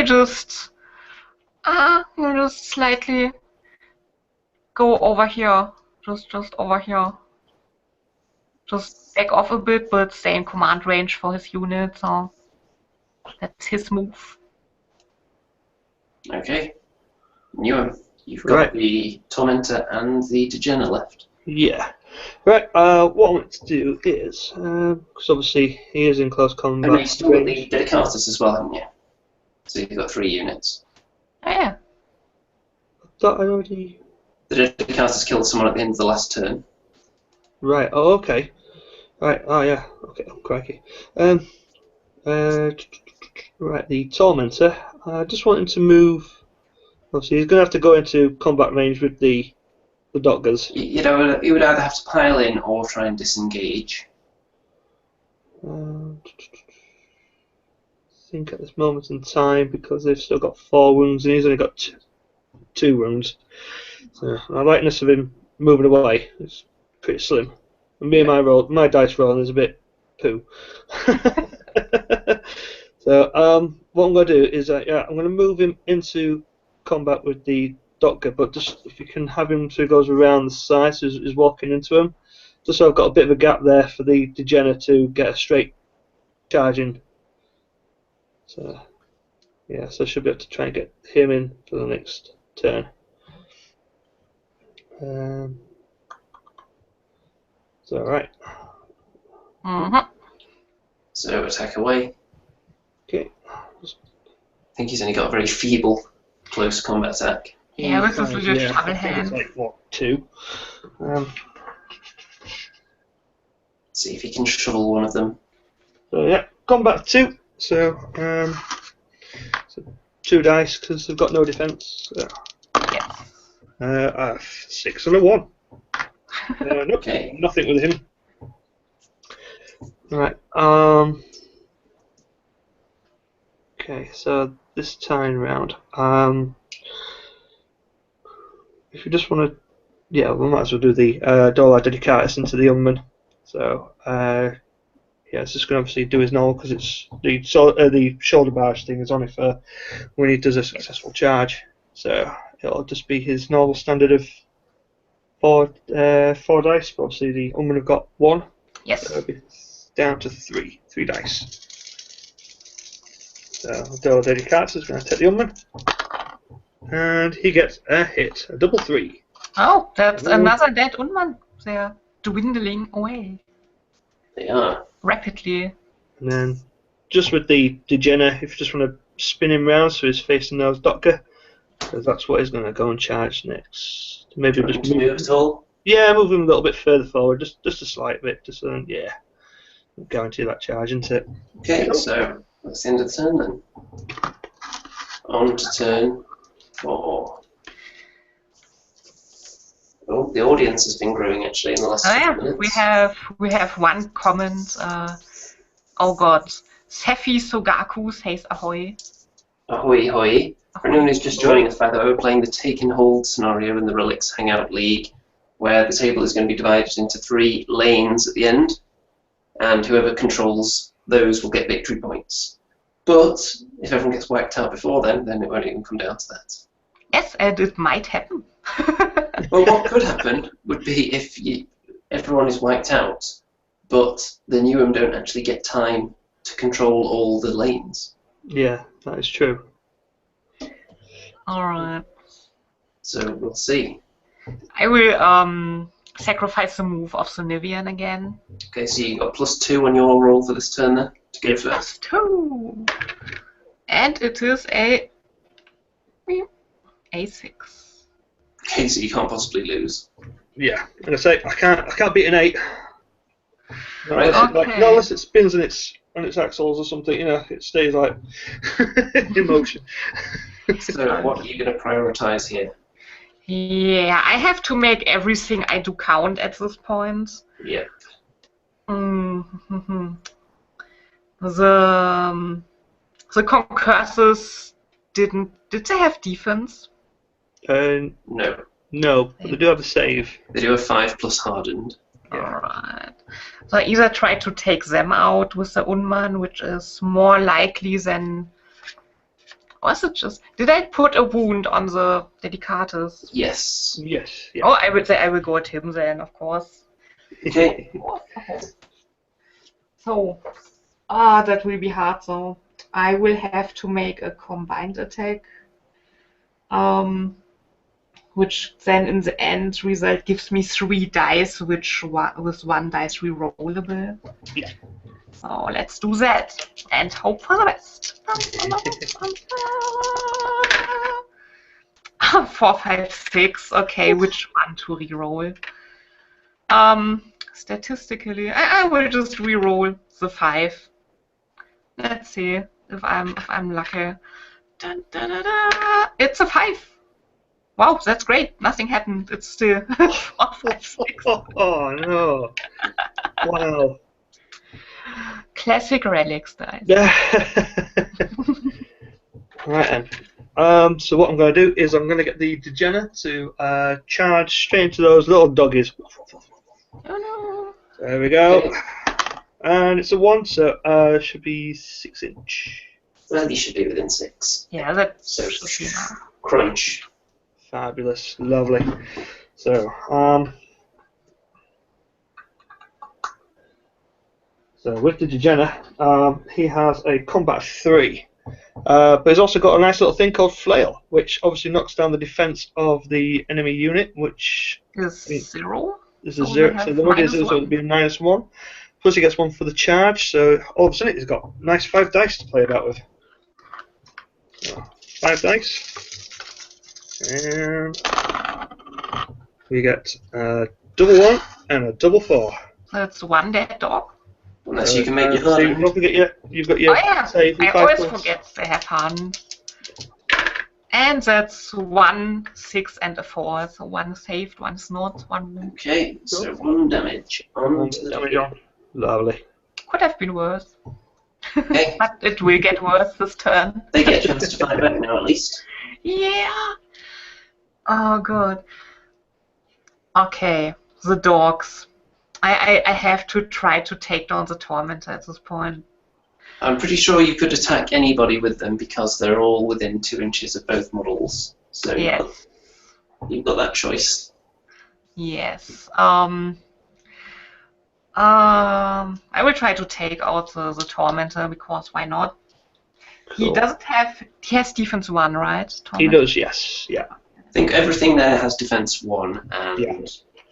just slightly go over here. Just over here. Just back off a bit, but stay in command range for his unit, so that's his move. Okay. Nuem, you've got Right. the Tormentor and the Degener left. Yeah. Right, what I want to do is, because obviously he is in close combat. And you've still got the Dedicatus as well, haven't you? So you've got 3 units. Oh, yeah. I thought I already... The Dedicatus killed someone at the end of the last turn. Right, oh, okay. Right, oh yeah, okay, oh, crikey. Right, the Tormentor, just wanting to move... Obviously he's going to have to go into combat range with the Doggers. You know, you would either have to pile in or try and disengage. I think at this moment in time, because they've still got 4 wounds and he's only got 2 wounds, so the likeness of him moving away is pretty slim. And me and my dice rolling is a bit poo. So what I'm going to do is I'm going to move him into combat with the Doctor, but just if you can have him so he goes around the side, so he's walking into him, just so I've got a bit of a gap there for the Degener to get a straight charge in. So Yeah, so I should be able to try and get him in for the next turn. So, right. So attack away. Okay. I think he's only got a very feeble close combat attack. Yeah, with his little Yeah, shovel I think it's hand. like, what, 2? See if he can shovel one of them. So, yeah, combat 2. So 2 dice because they've got no defense. So. Yes. 6 and a 1. Nope, Okay. nothing with him. Right. Okay, so this time round, if you just want to, yeah, we might as well do the Dollar Dedicatus into the Youngman. So, yeah, it's just going to obviously do his normal because it's the shoulder barge thing is on it for when he does a successful charge. So it'll just be his normal standard of 4 dice. But obviously the Youngman have got 1. Yes. So it'll be down to 3 dice. So Dollar Dedicatus is going to take the Youngman. And he gets a hit, a double 3. Oh, that's another dead Unman. They're dwindling away They are. rapidly. And then, just with the Degener, if you just want to spin him round so he's facing those Docker, because that's what he's going to go and charge next. Maybe Trying just to move at all? Yeah, move him a little bit further forward, just a slight bit, just so yeah, guarantee that charge, isn't it? Okay, so that's the end of the turn then. On to turn 4. Oh, the audience has been growing actually in the last Oh few yeah, minutes. we have one comment. Oh god, Sephi Sogaku says ahoy. Ahoy, ahoy. For anyone who's just joining us, by the way, we're playing the Take and Hold scenario in the Relics Hangout League, where the table is going to be divided into 3 lanes at the end, and whoever controls those will get victory points. But if everyone gets wiped out before then it won't even come down to that. Yes, and it might happen. Well, what could happen would be if everyone is wiped out, but the Nuem don't actually get time to control all the lanes. Yeah, that is true. Alright. So we'll see. I will sacrifice the move of the Nivian again. Okay, so you got +2 on your roll for this turn there to go first. +2. And it is a 6. Okay, so you can't possibly lose. Yeah, I'm gonna say I can't beat an 8. Not Right, unless, okay. not unless it spins on its axles or something, it stays like in motion. So what are you going to prioritise here? Yeah, I have to make everything I do count at this point. Yep. The concurses did they have defense? No. No, but they do have a save. They do a 5+ hardened. Yeah. Alright. So I either try to take them out with the Unman, which is more likely than. Or is it just. Did I put a wound on the Dedicatus? Yes. Yes. Yeah. Oh, I would say I will go at him then, of course. Okay. So, that will be hard. So I will have to make a combined attack, which then in the end result gives me 3 dice, which with 1 dice rerollable. Yeah. So let's do that and hope for the best. 4, 5, 6. Okay, which one to reroll? Statistically, I will just reroll the 5. Let's see if I'm lucky. Dun, dun, dun, dun. It's a 5. Wow, that's great. Nothing happened. It's still 4, 5, 6. Oh no! Wow. Classic Relics dice. Right then. So what I'm going to do is I'm going to get the Degener to charge straight into those little doggies. Oh no. There we go. Okay. And it's a 1, so should be 6 inch. Well, you should be within 6. Yeah, that's So should be enough. crunch. Fabulous, lovely. So with the Degener, he has a combat 3. But he's also got a nice little thing called Flail, which obviously knocks down the defense of the enemy unit, which Is 0. is So a they 0. have So the mod is -1. so it'll be a -1. Plus he gets 1 for the charge, so all of a sudden he's got nice 5 dice to play about with. So, 5 dice. And we get a double 1 and a double 4. So it's 1 dead dog. Unless you can make your So hardened. don't forget you've got Oh your yeah, save I 5 always plus. forget they have hardened. And that's 1, 6, and a 4. So 1 saved, 1's not, 1 wound. Okay, so 1 damage on One to the damage doggy. on. Lovely. Could have been worse. Okay. But it will get worse this turn. They get a chance to fight back now, at least. Yeah. Oh, good. Okay, the dogs. I have to try to take down the Tormentor at this point. I'm pretty sure you could attack anybody with them because they're all within 2 inches of both models. So Yes. you've got that choice. Yes. I will try to take out the Tormentor because why not? He Cool. doesn't have. He has defense 1, right? He Tormentor? does, yes. Yeah. I think everything there has defense 1, and Yeah.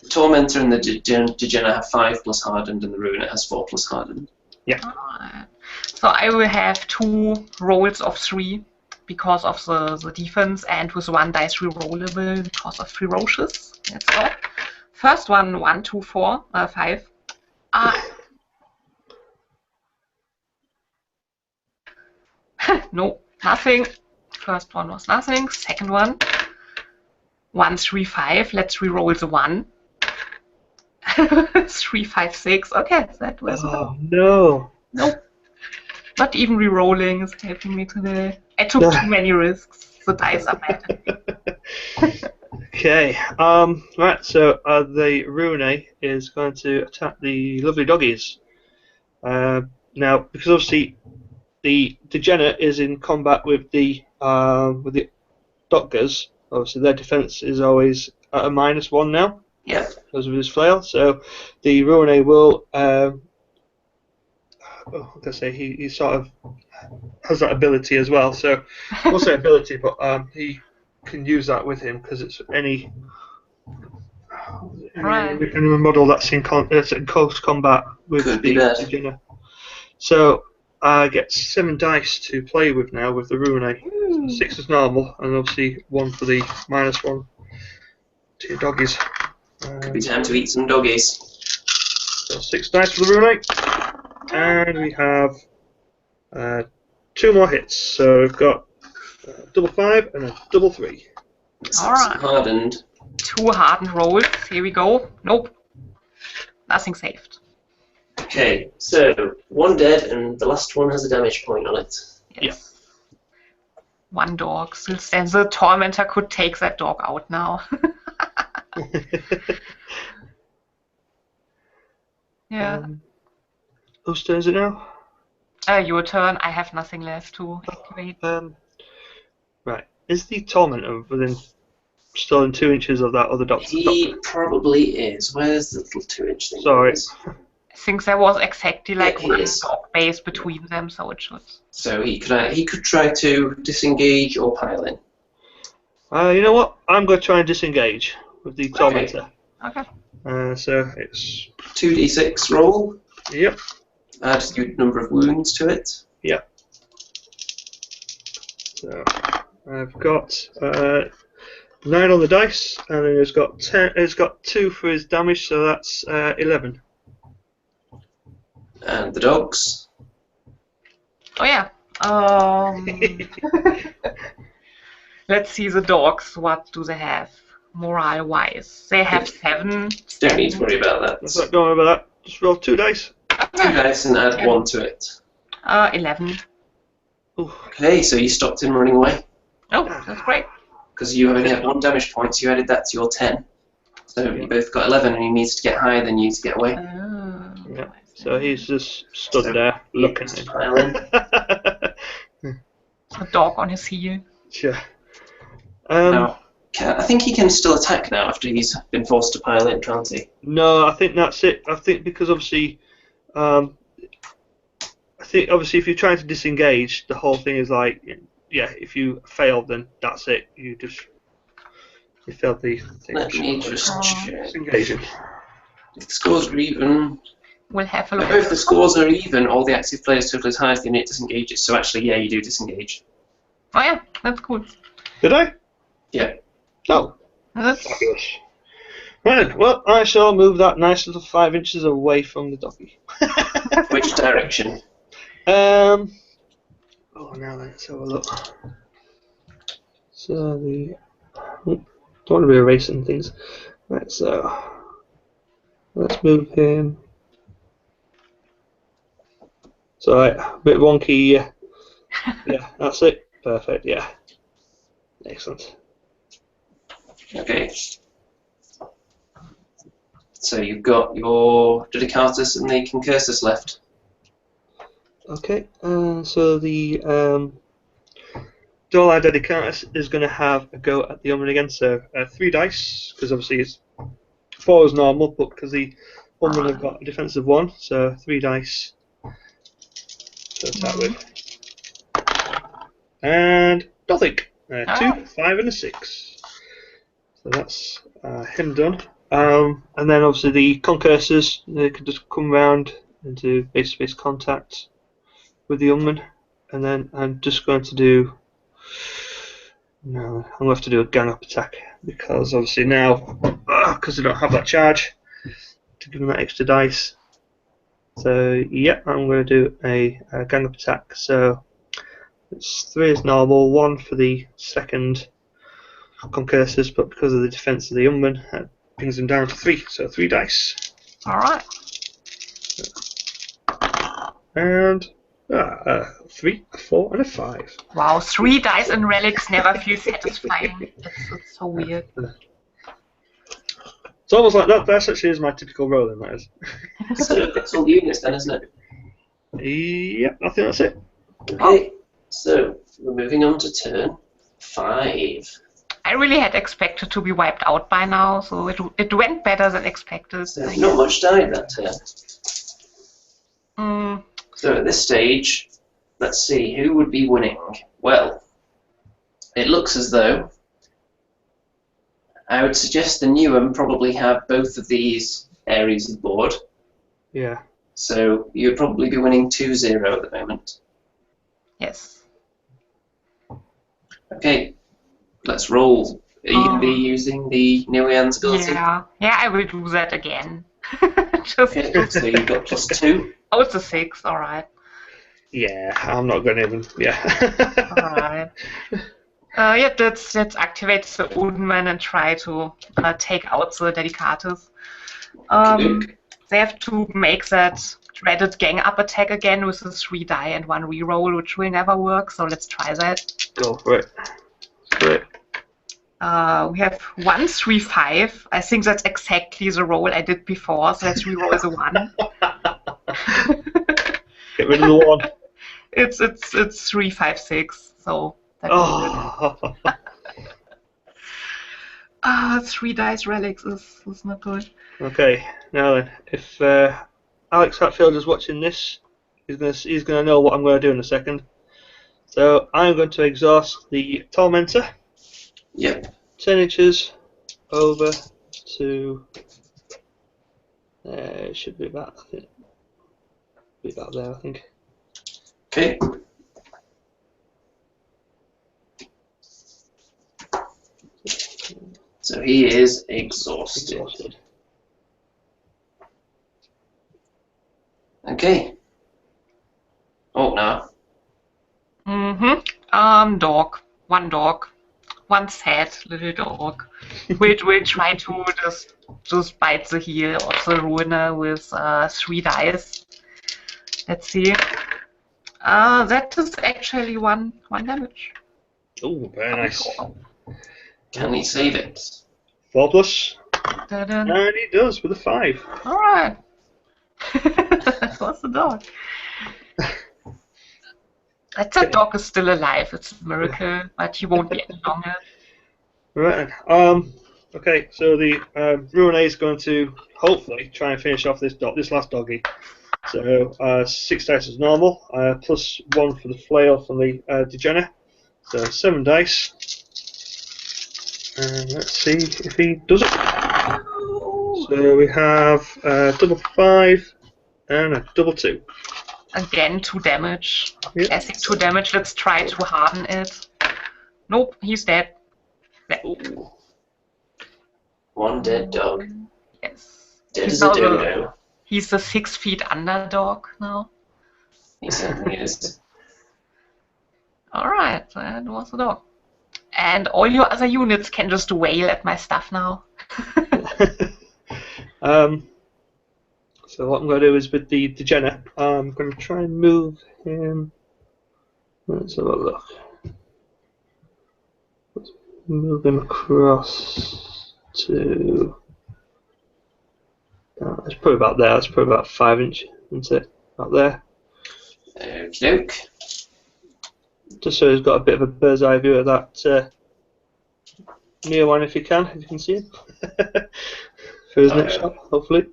the Tormentor and the Degener have 5 plus hardened, and the Ruiner has 4 plus hardened. Alright. So I will have 2 rolls of 3 because of the defense, and with 1 dice rerollable because of ferocious. Let's go. First one, 1, 2, 4, 5. No, nothing. First one was nothing. Second one, 1, 3, 5. Let's reroll the 1. 3, 5, 6. Okay, that was Oh, no. Nope. Not even re-rolling is helping me today. I took too many risks. The dice are bad. Okay. Right, so the Rune is going to attack the lovely doggies. Now, because obviously the Degener is in combat with the Doctors, obviously their defense is always at a -1 now. Yeah. Because of his flail. So the Rune will like I say, he sort of has that ability as well. So, I won't say ability, but he can use that with him because it's any model that's in close combat with Could the be bad. Degener. So, I get 7 dice to play with now with the Rune. 6 is normal, and obviously 1 for the -1 to your doggies. Could be time to eat some doggies. So 6 dice for the Rune. And we have 2 more hits. So we've got double 5 and a double 3. Alright. Hardened. 2 hardened rolls. Here we go. Nope. Nothing saved. Okay, so 1 dead, and the last one has a damage point on it. Yes. 1 dog still stands. The Tormentor could take that dog out now. Yeah. Whose turn is it now? Your turn. I have nothing left to activate. Right. Is the Tormentor within still in 2 inches of that other doctor? He probably is. Where's the little 2-inch thing? Sorry. I think there was exactly like he 1 is. dog base between them, so it should. So he could try to disengage or pile in. You know what? I'm going to try and disengage with the Tormentor. Okay. So it's 2d6 roll. Yep. Add your number of wounds to it. Yep. So I've got 9 on the dice, and then it's got 10. It's got 2 for his damage, so that's 11. And the dogs. Oh yeah. Let's see the dogs. What do they have morale-wise? They have 7. Don't need to worry about Don't that. worry about that. Just roll 2 dice. 2 dice and add 1 to it. 11. Ooh. Okay, so you stopped him running away. Oh, that's great. Because you only had 1 damage point, so you added that to your 10. So you both got 11, and he needs to get higher than you to get away. Oh, Yeah. So he's just stood there looking at Pile in. him. a dog on his heel. Sure. Now, I think he can still attack now after he's been forced to pile in, can't he? No, I think that's it. I think because obviously, I I think obviously if you're trying to disengage, the whole thing is like, yeah, if you fail, then that's it. You failed the thing. Let me just check. Disengaging. If the scores are even, We'll have a look. if the scores are even, or the active player's total is higher, the unit disengages. So actually, yeah, you do disengage. Oh yeah, that's cool. Did I? Yeah. Oh, That's fabulous. Right, well, I shall move that nice little 5 inches away from the doggy. Which direction? Oh, now let's have a look. So don't want to be erasing things. Right, so let's move him. So right, a bit wonky. Yeah, that's it. Perfect. Yeah, excellent. Okay. So you've got your Dedicatus and the Concursus left. Okay, so the Dollar Dedicatus is going to have a go at the Omen again. So 3 dice, because obviously it's 4 is normal, but because the Omen have got a defensive 1, so 3 dice to attack with. And nothing. 2, 5, and a 6. So that's him done. And then obviously the Concursors, they can just come round and do face-to-face contact with the Youngman. And then I'm just going to do... No, I'm going to have to do a gang-up attack, because obviously now, because I don't have that charge to give them that extra dice. So yeah, I'm going to do a gang-up attack. So it's 3 is normal, 1 for the second Concursors, but because of the defense of the Youngman, that brings them down to 3. So 3 dice. alright. And 3, a 4, and a 5. Wow, 3 dice in relics never feel satisfying. It's so weird. It's almost like that. That actually is my typical roll, then, that is. So that's all the units then, isn't it? Yeah, I think that's it. Okay. So we're moving on to turn 5. I really had expected to be wiped out by now, so it went better than expected. So not much died that turn. So at this stage, let's see, who would be winning? Well, it looks as though I would suggest the Nuem probably have both of these areas of the board. Yeah. So you'd probably be winning 2-0 at the moment. Yes. Okay, let's roll. Are you going to be using the Nuian's ability? Yeah, I will do that again. Okay, so you've got +2. Oh, it's a 6, alright. Yeah, I'm not going to even. Yeah. Alright. Yeah, let's activate the Odenman and try to take out the Dedicatus. They have to make that dreaded gang up attack again with a 3 die and 1 reroll, which will never work, so let's try that. Go for it. Great. We have 1, 3, 5. I think that's exactly the roll I did before, so let's reroll the 1. Get rid of the 1. It's 3, 5, 6, so that Oh. 3 dice relics is not good. Okay, now then, if Alex Hatfield is watching this, he's gonna know what I'm going to do in a second. So I'm going to exhaust the Tormentor. Yep. 10 inches over to. It should be about. I think. Be about there, I think. Okay. So he is exhausted. Okay. Orcnar. Dog. 1 dog. 1 sad little dog. We'll try to just bite the heel of the ruiner with 3 dice. Let's see. That is actually 1 damage. Oh, very nice. Can he save it? 4 plus. Ta-da. And he does with a 5. Alright. That was the dog. That dog is still alive. It's a miracle, but he won't be any longer. Right. Okay. So the Ruine is going to hopefully try and finish off this last doggy. So 6 dice is normal, plus 1 for the flail from the degener. So 7 dice. And let's see if he does it. So we have double 5 and a double 2. Again, 2 damage. Yep. Classic 2 damage. Let's try to harden it. Nope, he's dead. Ooh. One dead dog. Yes. Dead He's as a now the- dodo. He's the 6 feet underdog now. He certainly is. Alright, that was a dog. And all your other units can just wail at my stuff now. So what I'm going to do is with the degener, I'm going to try and move him. Let's have a look. Let's move him across to. It's probably about there. It's probably about 5 inches, isn't it? About there. Okie doke. Just so he's got a bit of a bird's eye view of that near one, if you can see him. For his next shot, hopefully.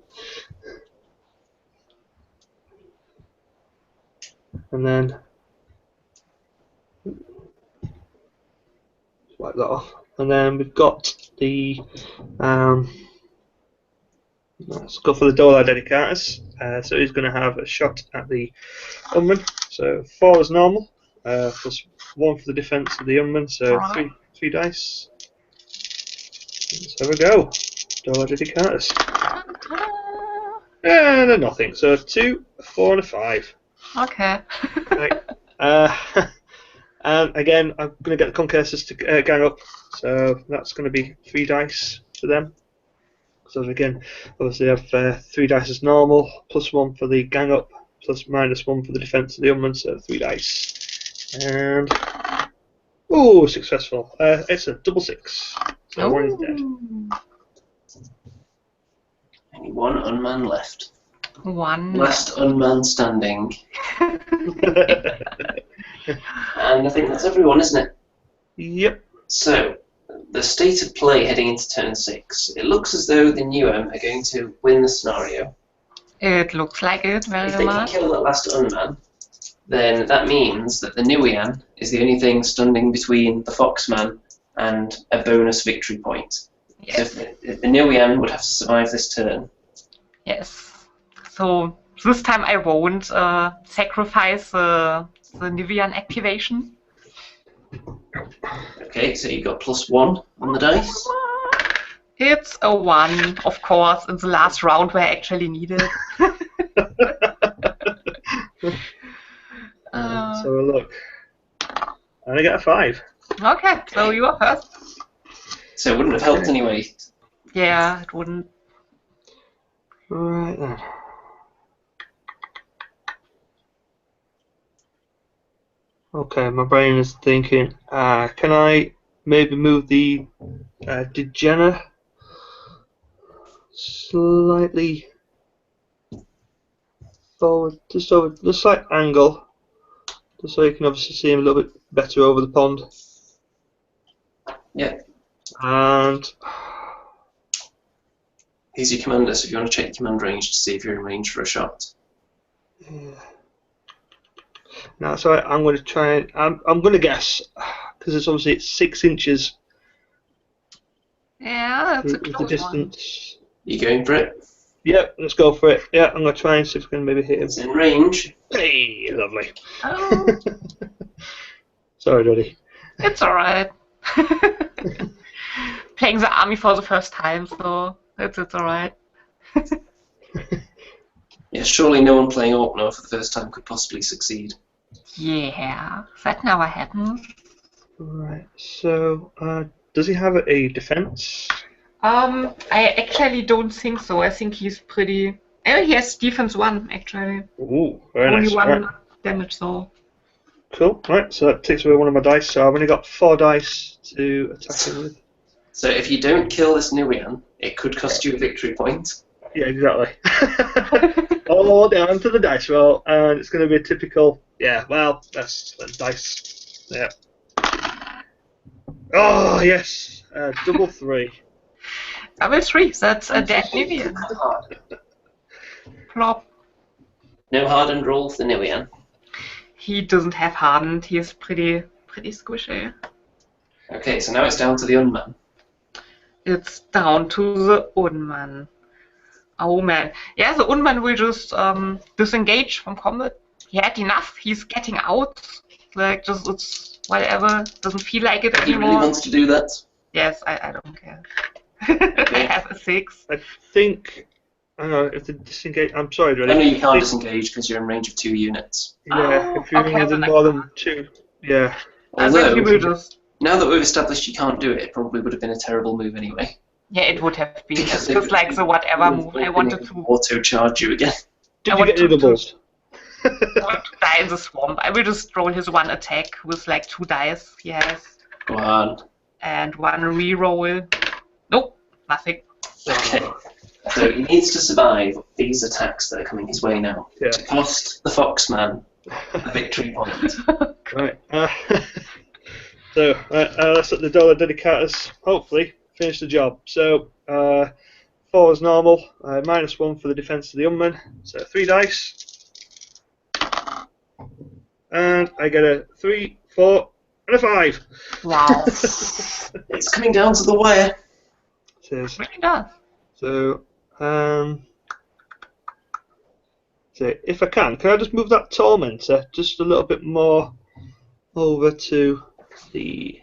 And then wipe that off. And then we've got the let's go for the Dolar Dedicatus. So he's going to have a shot at the Unman. So 4 is normal, plus 1 for the defense of the Unman. So three dice. So we go. Dolar Dedicatus. And a nothing. So 2, a 4, and a 5. Okay. Right. And again, I'm going to get the Concursors to gang up. So that's going to be 3 dice for them. So again, obviously I have 3 dice as normal, plus 1 for the gang up, plus minus 1 for the defense of the Unman, so 3 dice. And oh, successful! It's a double 6. So 1 is dead. Only 1 unman left. 1. Last unman standing. And I think that's everyone, isn't it? Yep. So, the state of play heading into turn 6. It looks as though the Nuem are going to win the scenario. It looks like it very If they can much. kill that last unman, then that means that the Nuian is the only thing standing between the Fox-Man and a bonus victory point. Yes. So if the Nuian would have to survive this turn. Yes. So this time I won't sacrifice the Nivian activation. Okay, so you got plus 1 on the dice. It's a 1, of course, in the last round where I actually need it. So look. And I get a 5. Okay, so you are first. So it wouldn't have helped anyway. Yeah, it wouldn't. Right then. Okay, my brain is thinking, can I maybe move the degener slightly forward, just over the slight angle, just so you can obviously see him a little bit better over the pond. Yeah. And He's your commander, so if you want to check your command range to see if you're in range for a shot. yeah. Now, so I'm going to try and I'm going to guess because it's 6 inches Yeah, that's a the close one. distance. You going for it? Yep, let's go for it. Yeah, I'm going to try and see if we can maybe hit him. It's in range. Hey, lovely. Oh, Sorry, Doddy. it's alright. Playing the army for the first time, so it's alright. Yeah, surely no one playing Orcnar for the first time could possibly succeed. Yeah, that never happens. Right, so does he have a defense? I actually don't think so. I think he's pretty. Oh, he has defense 1 actually. Ooh, very Only nice. 1 Right. damage, so. Cool. Right, so that takes away one of my dice. So I've only got 4 dice to attack him with. So if you don't kill this Nuian, it could cost you a victory point. Yeah, exactly. All down to the dice roll, and it's going to be a typical. Yeah, well, that's dice. Yeah. Oh yes, double 3. Double 3, that's a dead Nivian. Plop. No hardened roll for the Nuian. He doesn't have hardened. He is pretty squishy. Okay, so now it's down to the Unman. It's down to the Unman. Oh man. Yeah, the Unman will just disengage from combat. He had enough. He's getting out. Like, just, it's whatever. Doesn't feel like it He anymore. really wants to do that. Yes, I don't care. Okay. I have a 6. I think. I don't know if the disengage. I'm sorry, I know Dready. you can't disengage because you're in range of 2 units. Yeah, Oh, if you're okay, within then I more can't. than 2. Yeah. I think he Although, will just. now that we've established you can't do it, it probably would have been a terrible move anyway. Yeah, it would have been. Because It's just like the whatever move. I wanted to auto-charge you again. Did I you want get any to- doubles? die in the swamp. I will just roll his 1 attack with like 2 dice he has. Go on. And 1 reroll. Nope, nothing. Okay. So he needs to survive these attacks that are coming his way now. Yeah. To cost the Fox-Man a victory point. Right. So let's let the dollar dedicators hopefully finish the job. So 4 is normal. -1 for the defense of the Unman. So 3 dice. And I get a 3, 4, and a 5. Wow. It's coming down to the wire. It is. Really does. So so if I can I just move that tormentor just a little bit more over to the.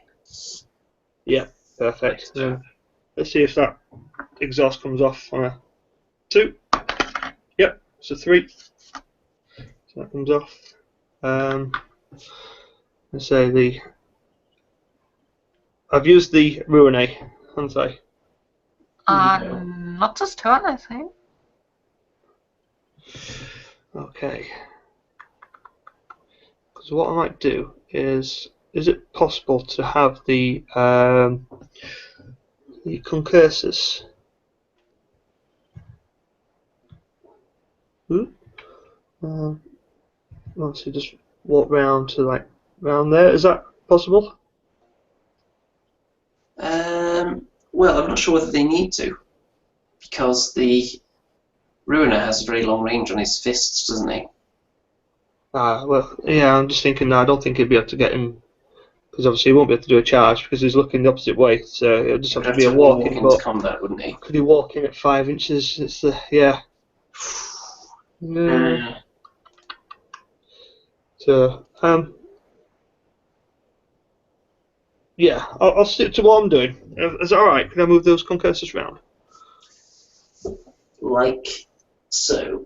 Yeah, perfect. So let's see if that exhaust comes off on a 2. Yep, so 3. So that comes off. Let's say I've used the Ruinate, haven't I? Not this turn, I think. Okay. Because what I might do is it possible to have the concursors? Let's see, just walk round to like round there. Is that possible? Well, I'm not sure whether they need to, because the Ruiner has a very long range on his fists, doesn't he? Well, yeah, I'm just thinking. No, I don't think he'd be able to get in, because obviously he won't be able to do a charge because he's looking the opposite way. So it'll just have to be a walk walking. into But combat, wouldn't he? could he walk in at 5 inches? It's the yeah. So yeah, I'll stick to what I'm doing. Is that all right? Can I move those concursors round? Like so.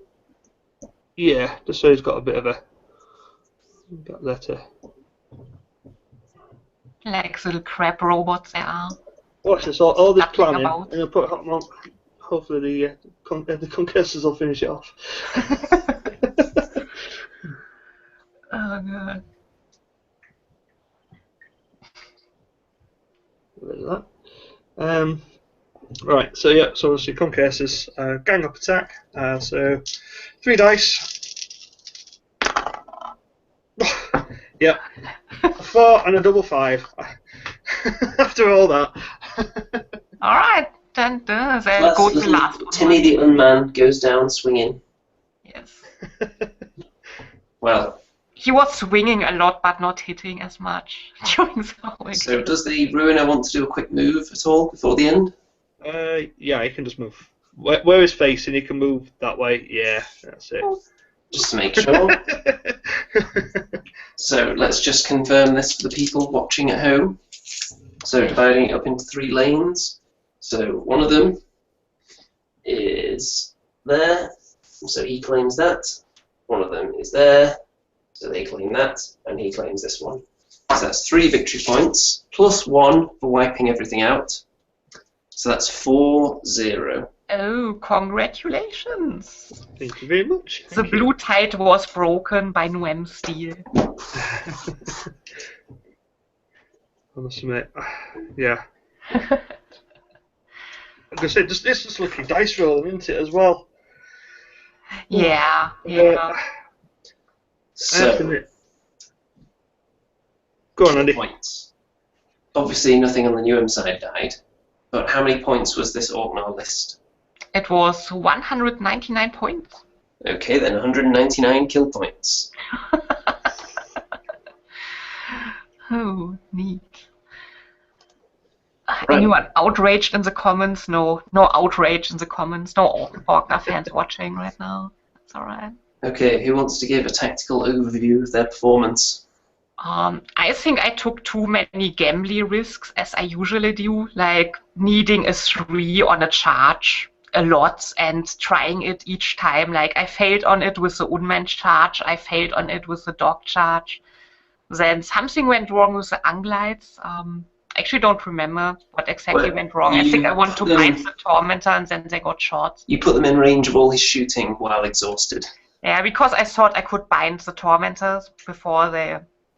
Yeah, just so he's got a bit of a letter. Like little crab robots they are. Watch this, all this Nothing planning, about. and I'll put hot on. Hopefully the concursors will finish it off. Oh god. Like that. Right, so yeah, so obviously concursors, gang up attack. So 3 dice. Yep. A 4 and a double 5. After all that. Alright, then go to the last one. Timmy the Unman goes down swinging. Yes. Well, He was swinging a lot, but not hitting as much during the whole so does the Ruiner want to do a quick move at all before the end? Yeah, he can just move. Where he's facing, he can move that way. Yeah, that's it. Just to make sure. So let's just confirm this for the people watching at home. So dividing it up into 3 lanes. So one of them is there, so he claims that. One of them is there, so they claim that, and he claims this one. So that's 3 victory points, plus 1 for wiping everything out. So that's 4-0. Oh, congratulations! Thank you very much. The blue tide was broken by Nuem steel. I must admit, yeah. Like I said, it's just lucky dice rolling, isn't it, as well? Yeah. So, Go on, Andy. points. Obviously nothing on the Nuem side died, but how many points was this Orcnar list? It was 199 points. Okay, then 199 kill points. Oh, neat. Right. Anyone outraged in the comments? No outrage in the comments. No Orcnar fans watching right now. That's alright. Okay, who wants to give a tactical overview of their performance? I think I took too many gambly risks, as I usually do, like needing a 3 on a charge a lot and trying it each time. Like I failed on it with the unmanned charge, I failed on it with the dog charge. Then something went wrong with the Anglites. I actually don't remember what exactly Well, went wrong. I think I wanted to them- bind the Tormentor and then they got shot. You put them in range of all his shooting while exhausted. Yeah, because I thought I could bind the Tormentors before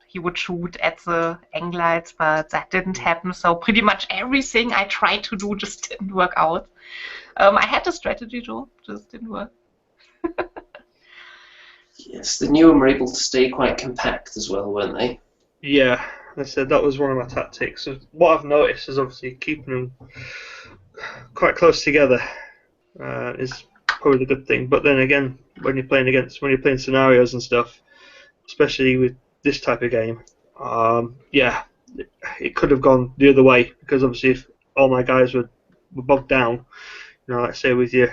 he would shoot at the Anglites, but that didn't happen. So pretty much everything I tried to do just didn't work out. I had a strategy though, just didn't work. Yes, the Nuem were able to stay quite compact as well, weren't they? Yeah, I said that was one of my tactics. So what I've noticed is obviously keeping them quite close together is probably the good thing. But then again, when you're playing scenarios and stuff, especially with this type of game, yeah, it could have gone the other way because obviously if all my guys were bogged down, let's say with your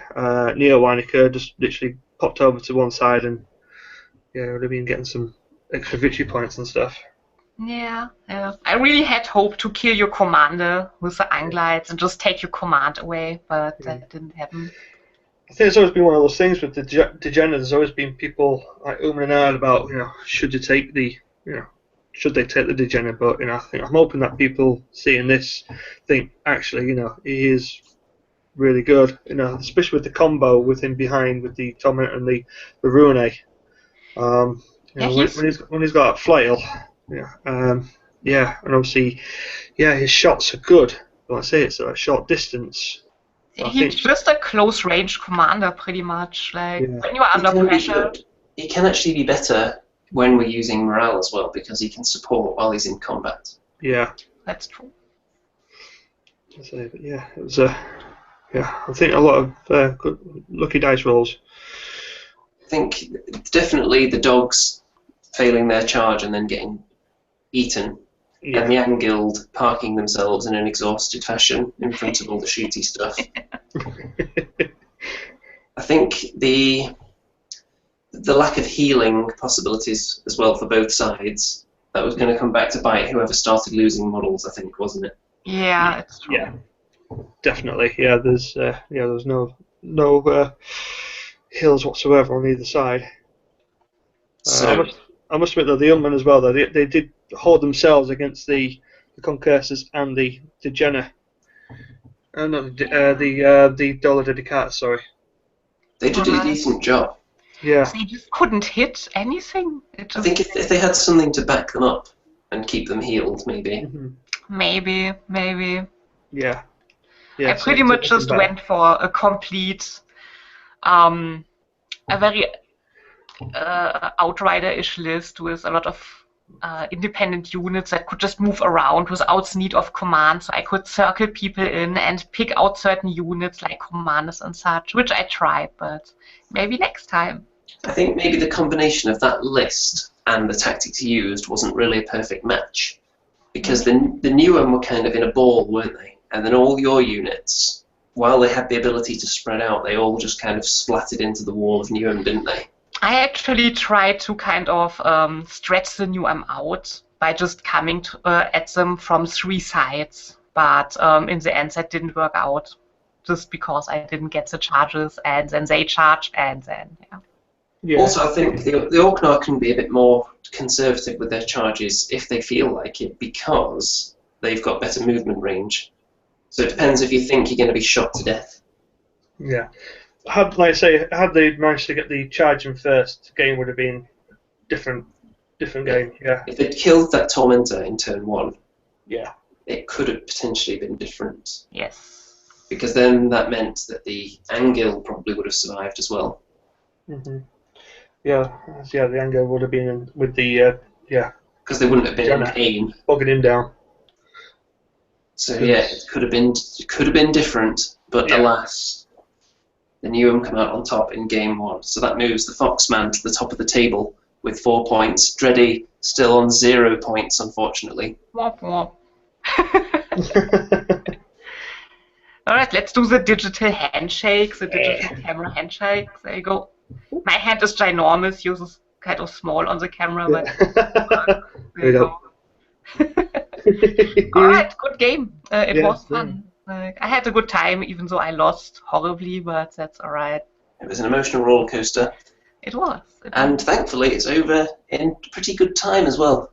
Neo Weinecker just literally popped over to one side and would have been getting some extra victory points and stuff. Yeah. I really had hoped to kill your commander with the Anglites and just take your command away, but that didn't happen. I think it's always been one of those things with the Degenerate. There's always been people like and ahhing about, should they take the Degenerate? But I think I'm hoping that people seeing this think actually, he is really good. Especially with the combo with him behind with the Torment and the Rune. When he's got a flail, and obviously, his shots are good. Like I say, it's a short distance. He's just a close range commander, pretty much. Like when you are under pressure. He can actually be better when we're using morale as well because he can support while he's in combat. Yeah, that's true. But it was I think a lot of good lucky dice rolls. I think definitely the dogs failing their charge and then getting eaten, and the Anguild parking themselves in an exhausted fashion in front of all the shooty stuff. I think the lack of healing possibilities as well for both sides, that was going to come back to bite whoever started losing models, I think, wasn't it? Yeah, it's true. Yeah, definitely. Yeah, there's no heals whatsoever on either side. So I must admit though, the Unman as well though, they did hold themselves against the Concursors and the Degener. The Dollar Dedicatus, sorry. They did a decent job. Yeah. They just couldn't hit anything. I think if they had something to back them up and keep them healed, maybe. Mm-hmm. Maybe. Yeah. I pretty much just went for a complete, a very Outrider-ish list with a lot of independent units that could just move around without need of command, so I could circle people in and pick out certain units like commanders and such, which I tried, but maybe next time. I think maybe the combination of that list and the tactics used wasn't really a perfect match, because the Nuem were kind of in a ball, weren't they? And then all your units, while they had the ability to spread out, they all just kind of splattered into the wall of Nuem, didn't they? I actually tried to kind of stretch the Nuem out by just coming at them from 3 sides, but in the end that didn't work out, just because I didn't get the charges, and then they charge, and then, Yeah. Also, I think the Orcnar can be a bit more conservative with their charges if they feel like it, because they've got better movement range. So it depends if you think you're going to be shot to death. Yeah. Had they managed to get the charge in first, the game would have been different game. Yeah. If they'd killed that Tormentor in turn 1, Yeah. it could have potentially been different. Yes. Because then that meant that the Anguild probably would have survived as well. Mm-hmm. Yeah. The anger would have been in with the Because they wouldn't have been in pain. bogging him down. So yeah, it could have been different, but alas. the Nuem come out on top in game 1. So that moves the Fox-Man to the top of the table with 4 points. Dready still on 0 points, unfortunately. Womp womp. Alright, let's do the digital handshake, the digital camera handshake. There you go. My hand is ginormous, yours is kind of small on the camera, but there you go. Alright, good game. It was fun. I had a good time, even though I lost horribly, but that's alright. It was an emotional roller coaster. It was. And thankfully, it's over in pretty good time as well.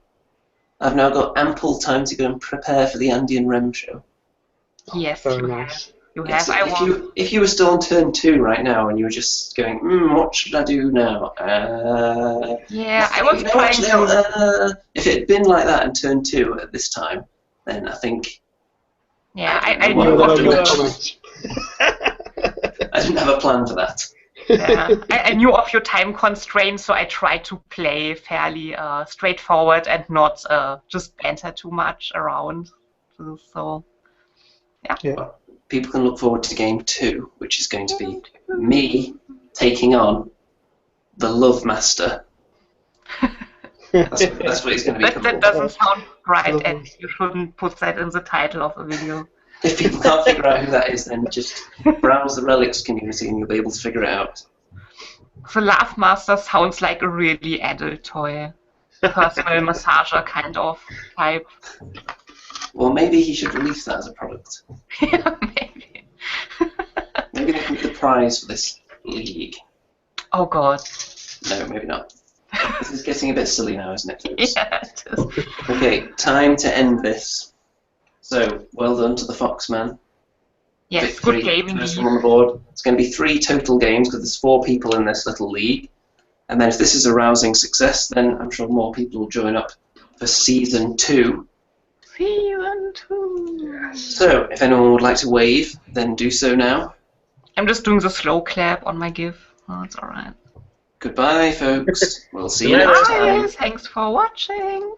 I've now got ample time to go and prepare for the Andy and Rem show. Yes, Very you nice. have. You Yes, have. if you were still on turn 2 right now and you were just going, what should I do now? Yeah, I was no, trying actually, to. if it had been like that in turn 2 at this time, then I think. Yeah, I I don't know knew what of I've your. done. I didn't have a plan for that. Yeah, I knew of your time constraints, so I tried to play fairly straightforward and not just banter too much around. So, yeah. Well, people can look forward to game 2, which is going to be me taking on the Love Master. That's what it's going to be. That doesn't sound right, and you shouldn't put that in the title of a video. If people can't figure out who that is, then just browse the Relics community and you'll be able to figure it out. The Love Master sounds like a really adult toy. Personal massager kind of type. Well, maybe he should release that as a product. Yeah, maybe. Maybe they can be the prize for this league. Oh god. No, maybe not. This is getting a bit silly now, isn't it, folks? Yeah, it is. Okay, time to end this. So, well done to the Fox-Man. Yes, Victory, good game first indeed. one on the board. It's going to be 3 total games because there's 4 people in this little league. And then if this is a rousing success, then I'm sure more people will join up for Season 2. Season 2. So, if anyone would like to wave, then do so now. I'm just doing the slow clap on my GIF. Oh, it's alright. Goodbye, folks. We'll see you next time. Bye, thanks for watching.